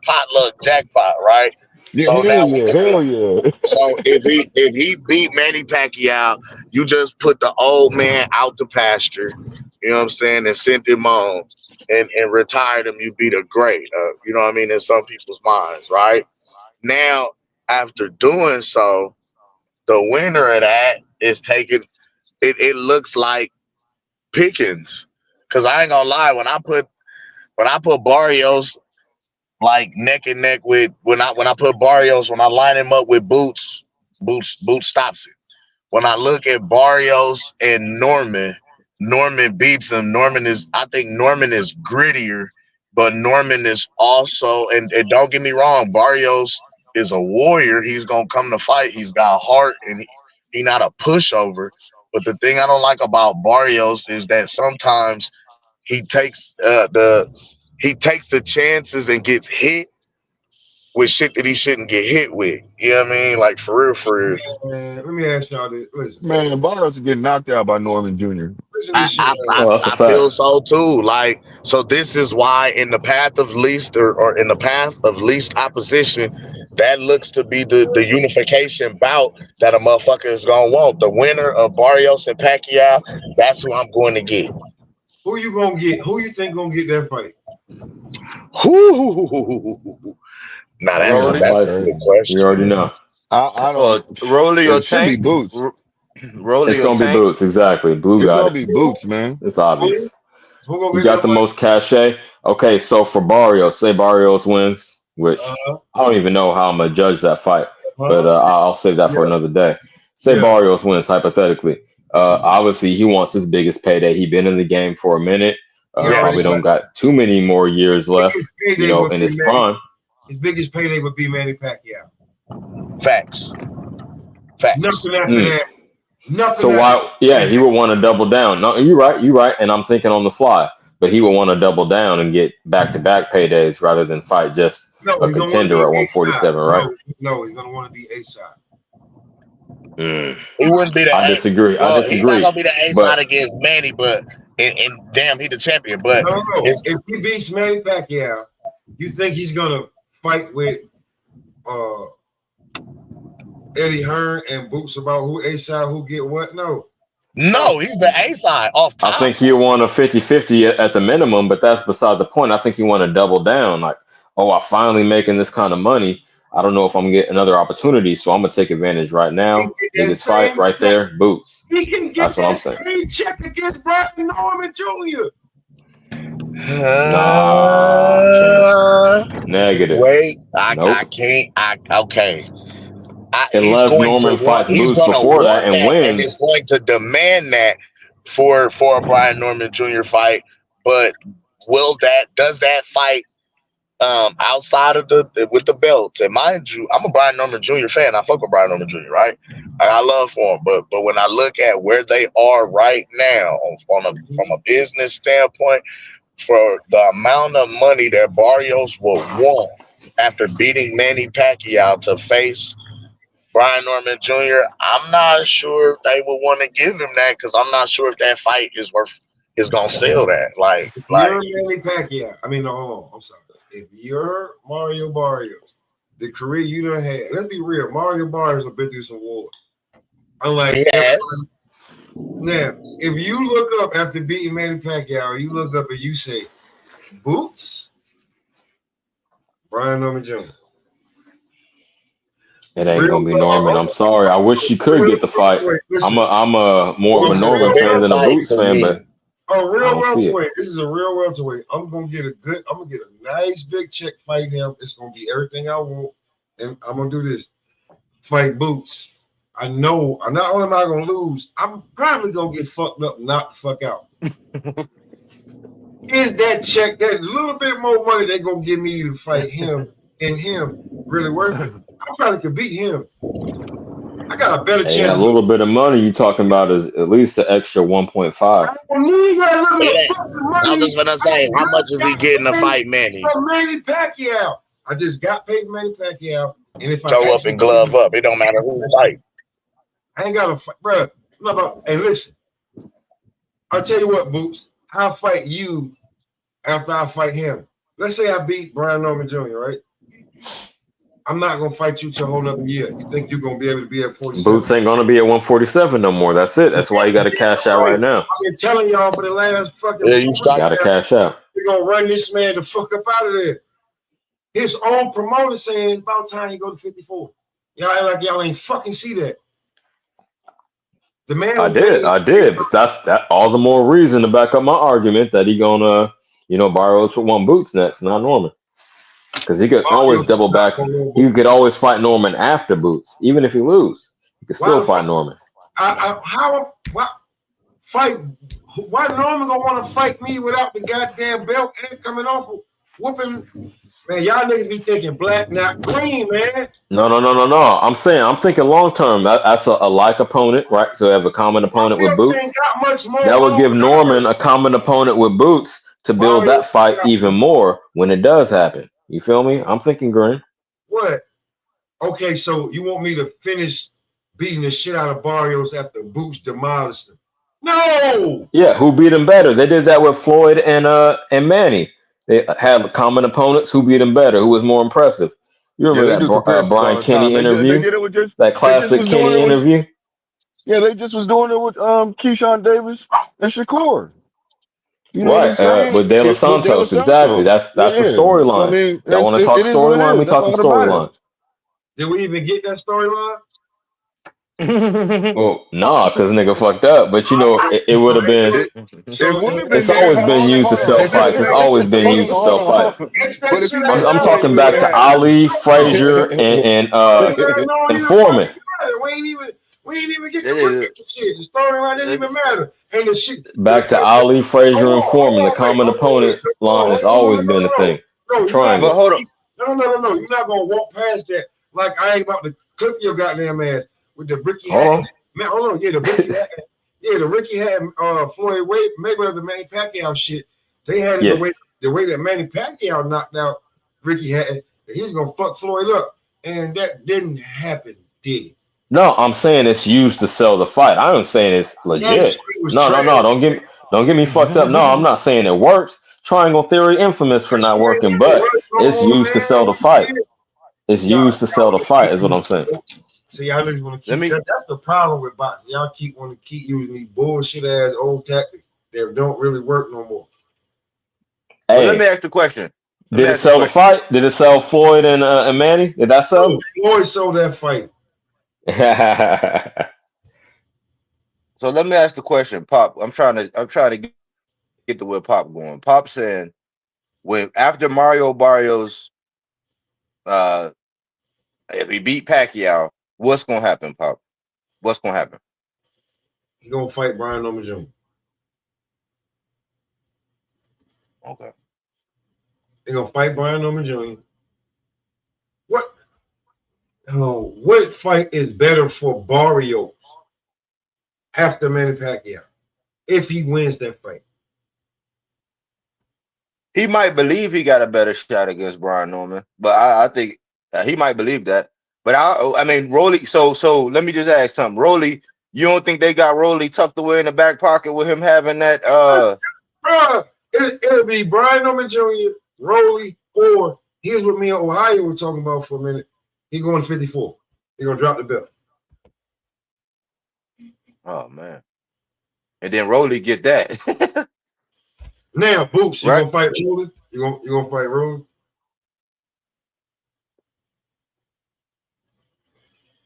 potluck jackpot, right? Yeah, so hell yeah. So if he beat Manny Pacquiao, you just put the old man out to pasture, you know what I'm saying, and sent him on and retired him. You beat a great, you know what I mean, in some people's minds, right? Now, after doing so, the winner of that is taking it looks like Pickens. Cause I ain't gonna lie, when I put Barrios like neck and neck with when I put Barrios, when I line him up with Boots stops it. When I look at Barrios and Norman beats him. I think Norman is grittier, but Norman is also, and don't get me wrong, Barrios is a warrior. He's gonna come to fight. He's got heart, and he not a pushover. But the thing I don't like about Barrios is that sometimes he takes the chances and gets hit with shit that he shouldn't get hit with. You know what I mean? Like for real. Man, let me ask y'all this. Listen, man, Barrios is getting knocked out by Norman Jr. I feel so too. Like, so this is why in the path of least or in the path of least opposition, that looks to be the unification bout that a motherfucker is gonna want. The winner of Barrios and Pacquiao, that's who I'm going to get. Who you gonna get? Who you think gonna get that fight? Now that's a good question. You already know. I don't. Rolly or it should be Boots. Rolly it's gonna be Boots, exactly. Boo got it. It's gonna be Boots, man. It's obvious. Who you got the most cachet. Okay, so for Barrios, say Barrios wins, which I don't even know how I'm gonna judge that fight, but I'll save that for another day. Say Barrios wins, hypothetically. Obviously, he wants his biggest payday. He's been in the game for a minute. Probably don't got too many more years left, in his prime. His biggest payday would be Manny Pacquiao. Facts. Nothing after that. Nothing. So why? Yeah, he would want to double down. No, you're right. And I'm thinking on the fly, but he would want to double down and get back-to-back paydays rather than fight just a contender at 147, right? No, he's gonna want to be A-side. He wouldn't be the I disagree. He's not gonna be the A-side against Manny, but and damn, he the champion. But no. If he beats Manny Pacquiao, you think he's gonna fight with Eddie Hearn and Boots about who A-side, who get what? No, he's the A-side off top. I think he'll want a 50-50 at the minimum, but that's beside the point. I think he want to double down. Like, I'm finally making this kind of money. I don't know if I'm gonna get another opportunity, so I'm gonna take advantage right now. In this fight right there, Boots. He can get that same check against Brian Norman Jr. Nah, negative. Wait, I Nope. can't. Okay. Unless Norman fights He's Boots going to before that want and that, and is wins. going to demand that for a Brian Norman Jr. fight. But does that fight outside of with the belts? And mind you, I'm a Brian Norman Jr. fan. I fuck with Brian Norman Jr. Right? I love for him, but when I look at where they are right now, from a business standpoint, for the amount of money that Barrios will want after beating Manny Pacquiao to face Brian Norman Jr., I'm not sure if they would want to give him that, because I'm not sure if that fight is gonna sell that. Like You're Manny Pacquiao. I mean, no, hold on. I'm sorry. If you're Mario Barrios, the career you done had, let's be real, Mario Barrios have been through some wars. Unlike yes. Now, if you look up after beating Manny Pacquiao, you look up and you say, Boots, Brian Norman Jr. It ain't gonna be Norman. I'm sorry. I wish you could get the fight. I'm a more of a Norman fan than a Boots fan, but real welterweight. This is a real welterweight. I'm gonna get a nice big check fighting him. It's gonna be everything I want, and I'm gonna do this. Fight Boots. I know. Not only am I gonna lose, I'm probably gonna get fucked up, and knocked the fuck out. Is that check, that little bit more money they're gonna give me to fight him and him really worth it? I probably could beat him. I got a better chance. A little bit of money you talking about is at least an extra 1.5. I was just gonna say, how much is he getting to fight Manny? Manny Pacquiao. I just got paid for Manny Pacquiao, and if toe up and glove up, it don't matter who fight. I ain't got to fight, bro. And listen, I'll tell you what, Boots. I'll fight you after I fight him. Let's say I beat Brian Norman Jr., right? I'm not going to fight you till a whole other year. You think you're going to be able to be at 47? Boots ain't going to be at 147 no more. That's it. That's why you got to cash out right now. I've been telling y'all for the last fucking you got to cash out. We're going to run this man the fuck up out of there. His own promoter saying it's about time he go to 54. Y'all act like y'all ain't fucking see that. The man I did. But that's all the more reason to back up my argument that he gonna, Barrios would want Boots next, not Norman. Because he could always double back. He could always fight Norman after Boots, even if he lose. He could still fight Norman. Why Norman gonna want to fight me without the goddamn belt and coming off whooping? Man, y'all niggas be thinking black, not green, man. No. I'm thinking long term. That's a like opponent, right? So they have a common opponent with Boots. That would give Norman a common opponent with Boots to build that fight even more when it does happen. You feel me? I'm thinking green. What? Okay, so you want me to finish beating the shit out of Barrios after Boots demolished him? No. Yeah, who beat him better? They did that with Floyd and Manny. They had common opponents. Who beat him better? Who was more impressive? You remember that Brian Kenny interview? That classic Kenny interview? Yeah, they just was doing it with Keyshawn Davis and Shakur. You know right, with De Los Santos. Exactly. That's the storyline. So, I mean, y'all want to talk storyline? We talking storyline. Did we even get that storyline? Well, because nigga fucked up. But it would have been. It's always been used to sell fights. It's always been used to sell fights. I'm talking back to Ali, Frazier, and Foreman. We ain't even get the shit. The storyline didn't even matter. And the shit. Back to Ali, Frazier, and Foreman. The common opponent line has always been a thing. Triangle. But hold on. No. You're not gonna walk past that like I ain't about to clip your goddamn ass with the Ricky Hatton. Man, hold on. Yeah, the Ricky Hatton, Floyd Mayweather, Manny Pacquiao shit. They had it the way that Manny Pacquiao knocked out Ricky Hatton. He's gonna fuck Floyd up, and that didn't happen, did it? No, I'm saying it's used to sell the fight. I'm saying it's legit. No. Don't get me fucked up. No, I'm not saying it works. Triangle theory infamous for not working, but it's used to sell the fight. It's used to sell the fight, is what I'm saying. See, y'all just want to keep that's the problem with boxing. Y'all want to keep using these bullshit ass old tactics that don't really work no more. Hey, let me ask the question. Did it sell the fight? Did it sell Floyd and Manny? Did that sell? Floyd sold that fight. So let me ask the question, Pop. I'm trying to get to where Pop going. Pop saying when after Mario Barrios, if he beat Pacquiao, what's gonna happen, Pop? What's gonna happen? He gonna fight Brian Norman Jr. Okay. He gonna fight Brian Norman Jr. What? Oh, what fight is better for Barrios after Manny Pacquiao if he wins that fight? He might believe he got a better shot against Brian Norman, but I think he might believe that. But I mean, Rolly. So let me just ask something. Rolly, you don't think they got Rolly tucked away in the back pocket with him having that? Bruh, it'll be Brian Norman Jr., Rolly, or here's what me and Ohio were talking about for a minute. He going 54. He gonna drop the belt. Oh man! And then Rolly get that. Now, Boots, you Right. gonna fight Rolly? You gonna fight Rolly?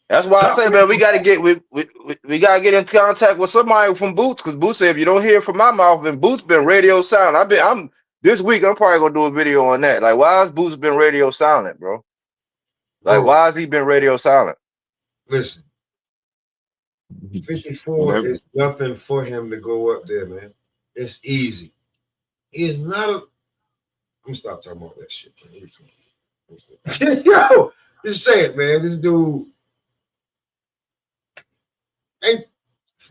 That's why I say, man, we gotta get we gotta get in contact with somebody from Boots, because Boots said if you don't hear from my mouth, and Boots been radio silent. I'm this week. I'm probably gonna do a video on that. Like, why has Boots been radio silent, bro? Like, why has he been radio silent? Listen, 54 is nothing for him to go up there, man. It's easy. He is not a. I'm gonna stop talking about that shit. Yo, just say it, man. This dude ain't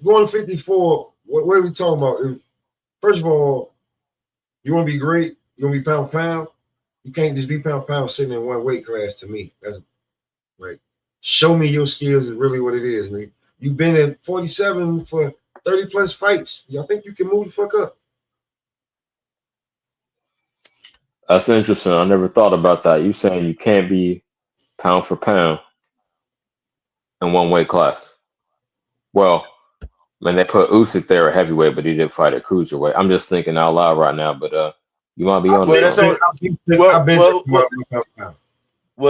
going 54. What are we talking about? First of all, you want to be great. You want to be pound for pound. You can't just be pound for pound sitting in one weight class. To me, that's like, show me your skills is really what it is, nigga. You've been at 47 for 30 plus fights. Y'all think you can move the fuck up? That's interesting. I never thought about that. You saying you can't be pound for pound in one weight class. Well, man, they put Usyk there at heavyweight, but he didn't fight at cruiserweight. I'm just thinking out loud right now, but you might be on Well,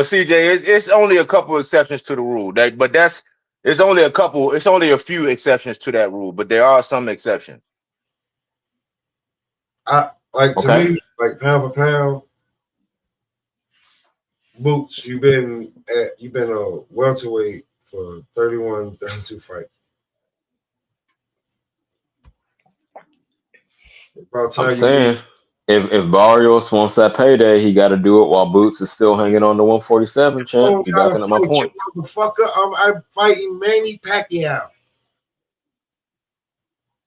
CJ, it's only a couple exceptions to the rule. It's only a few exceptions to that rule, but there are some exceptions. To me, like pound for pound, Boots, you've been a welterweight for 31, 32 fights. I'm saying if Barrios wants that payday, he got to do it while Boots is still hanging on to 147. Champ, you backing up my point? Motherfucker, I'm fighting Manny Pacquiao.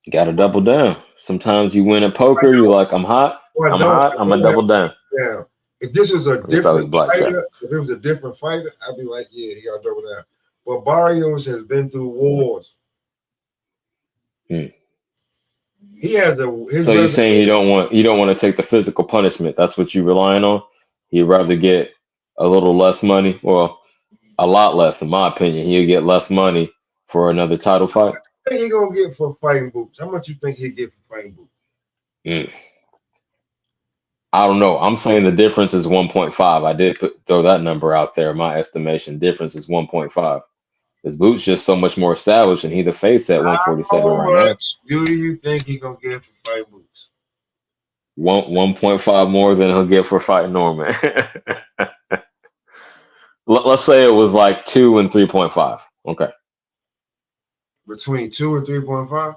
You got to double down. Sometimes you win at poker. You're like, I'm hot. I'm gonna double down. Yeah. If this was a different fighter, if it was a different fighter, I'd be like, yeah, he got to double down. But Barrios has been through wars. He has so you're saying you don't want to take the physical punishment. That's what you're relying on. He'd rather get a little less money. Well, a lot less, in my opinion. He'll get less money for another title fight. What do you think he's gonna get for fighting Boots? How much you think he'll get for fighting Boots? I don't know. I'm saying the difference is 1.5. I did throw that number out there. My estimation difference is 1.5. Because Boots just so much more established, and he the face at 147 right now. Do you think he's gonna get for fighting Boots? 1.5 more than he'll get for fighting Norman. Let's say it was like 2 and 3.5. Okay. Between 2 and 3.5?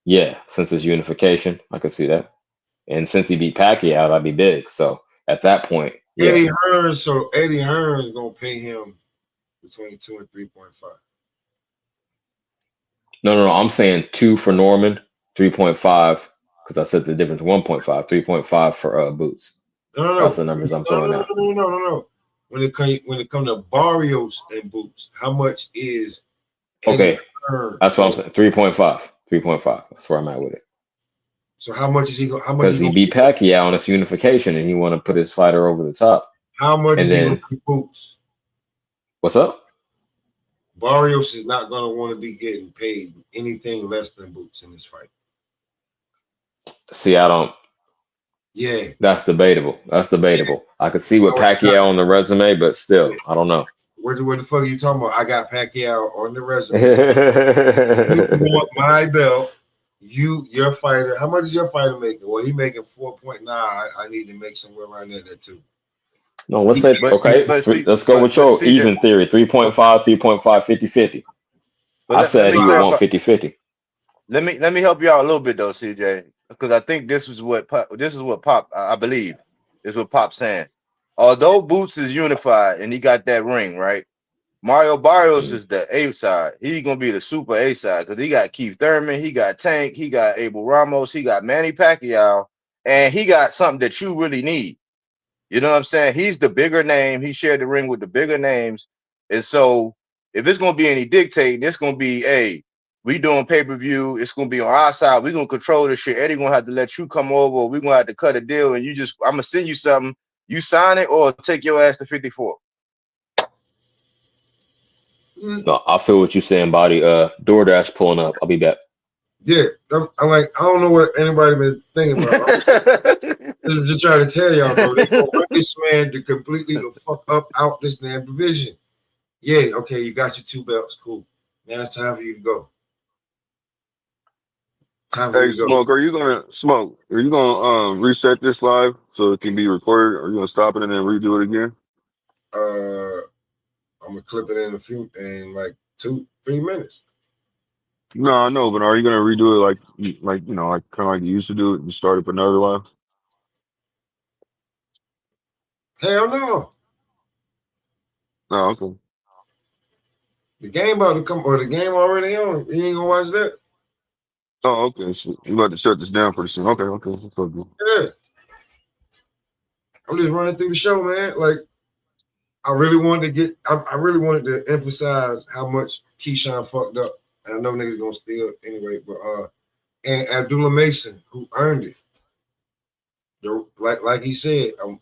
Yeah, since it's unification, I could see that. And since he beat Pacquiao, that'd be big. So at that point, yeah. Eddie Hearn's gonna pay him between 2 and 3.5. No. I'm saying 2 for Norman, 3.5, because I said the difference 1.5, 3.5 for Boots. No. That's the numbers I'm throwing out. No. When it comes to Barrios and Boots, how much is okay? That's what I'm saying. 3.5. 3.5. That's where I'm at with it. So how much is he going? Because he beat Pacquiao on its unification, and he want to put his fighter over the top. How much is he going to Boots? What's up? Barrios is not going to want to be getting paid anything less than Boots in this fight. See, I don't. Yeah, that's debatable. I could see with Pacquiao on the resume, but still, I don't know. What the fuck are you talking about? I got Pacquiao on the resume. You want my belt. your fighter, how much is your fighter making? Well, he making 4.9. I need to make somewhere around there too. No, let's say, okay, let's go with your CJ, even theory, 3.5, 3.5, 50-50. I said he would want 50-50. Let me help you out a little bit though, CJ, because I think this is what Pop I believe is what Pop's saying. Although Boots is unified and he got that ring, right? Mario Barrios is the A side. He's gonna be the super A side because he got Keith Thurman, he got Tank, he got Abel Ramos, he got Manny Pacquiao, and he got something that you really need. You know what I'm saying? He's the bigger name. He shared the ring with the bigger names, and so if it's gonna be any dictating, it's gonna be we doing pay-per-view. It's gonna be on our side. We're gonna control this shit. Eddie gonna have to let you come over, or we're gonna have to cut a deal, and I'm gonna send you something. You sign it or take your ass to 54. No, I feel what you're saying, Body. DoorDash pulling up. I'll be back. Yeah, I'm like, I don't know what anybody been thinking about. I'm just trying to tell y'all, bro. They gonna run this man to completely the fuck up out this damn division. Yeah, okay, you got your 2 belts, cool. Now it's time for you to go. Hey, Smoke, are you gonna reset this live so it can be recorded? Or are you gonna stop it and then redo it again? I'm gonna clip it in like 2-3 minutes. No, I know, but are you gonna redo it like kind of like you used to do it and start up another live? Hell no. Oh, okay. The game about to come, or the game already on. You ain't gonna watch that? Oh, okay. So you about to shut this down pretty soon. Okay. That's okay. Yeah. I'm just running through the show, man. Like, I really wanted to emphasize how much Keyshawn fucked up. And I know niggas gonna steal anyway, but and Abdullah Mason, who earned it. Like he said, I'm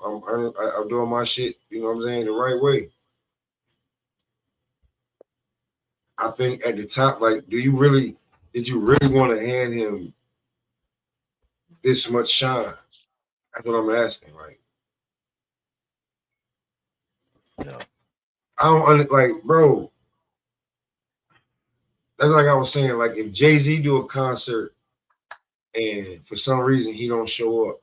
doing my shit, you know what I'm saying, the right way. I think at the top, like, did you really want to hand him this much shine? That's what I'm asking, right? No. I don't like, bro. That's like I was saying, like if Jay-Z do a concert and for some reason he don't show up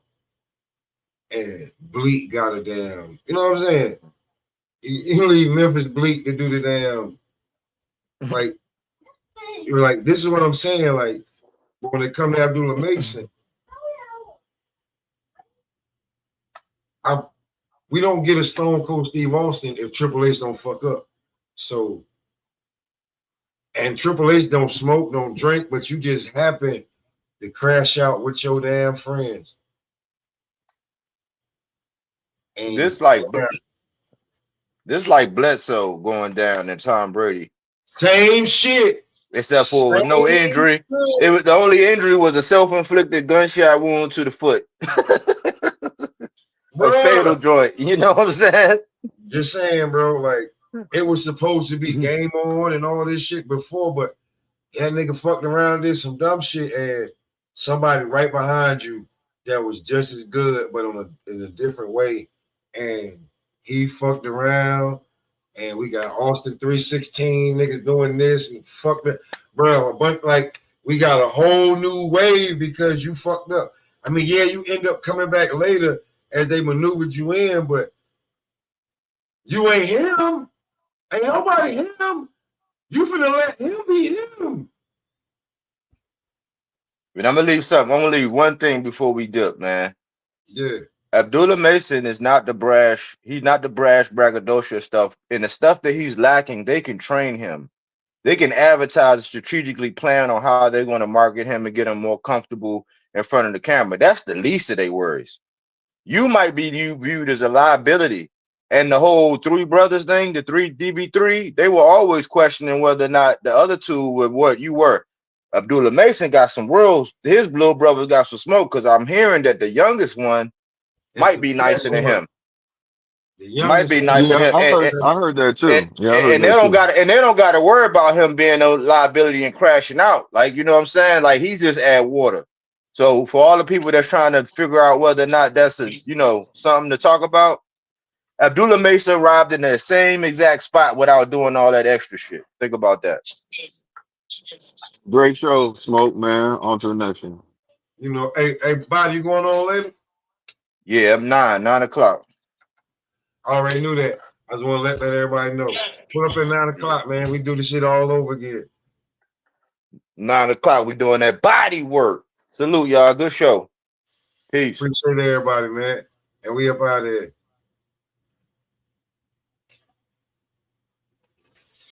and Bleak got a damn, you know what I'm saying? You leave Memphis Bleak to do the damn, like, you're like, this is what I'm saying, like, when it come to Abdullah Mason, we don't get a Stone Cold Steve Austin if Triple H don't fuck up. So, and Triple H don't smoke, don't drink, but you just happen to crash out with your damn friends. And this like Bledsoe going down and Tom Brady. Same shit. Except for with no injury. It was the only injury was a self-inflicted gunshot wound to the foot. A fatal joint. You know what I'm saying? Just saying, bro. Like, it was supposed to be game on and all this shit before, but that nigga fucked around, did some dumb shit, and somebody right behind you that was just as good, but in a different way, and he fucked around, and we got Austin 316 niggas doing this and fucked it, bro. A bunch, like, we got a whole new wave because you fucked up. I mean, yeah, you end up coming back later as they maneuvered you in, but you ain't him. Ain't nobody him. You finna let him be him. But I'm gonna leave something. I'm gonna leave one thing before we dip, man. Yeah. Abdullah Mason is not the brash. He's not the brash braggadocio stuff. And the stuff that he's lacking, they can train him. They can advertise and strategically plan on how they're going to market him and get him more comfortable in front of the camera. That's the least of their worries. You might be viewed as a liability. And the whole Three Brothers thing, the DB3, they were always questioning whether or not the other two were what you were. Abdullah Mason got some rules. His little brother got some smoke because I'm hearing that the youngest one might be nicer than him. Might be nicer than him. I heard that too. And they don't got to worry about him being a liability and crashing out. Like, you know what I'm saying? Like, he's just add water. So for all the people that's trying to figure out whether or not that's something to talk about, Abdullah Mason arrived in the same exact spot without doing all that extra shit. Think about that. Great show, Smoke, man. On to the next one. You know, hey, Body, you going on later? Yeah, I'm 9 o'clock. I already knew that. I just want to let everybody know. Pull up at 9 o'clock, man. We do this shit all over again. 9 o'clock. We doing that body work. Salute, y'all. Good show. Peace. Appreciate everybody, man. And we up out there.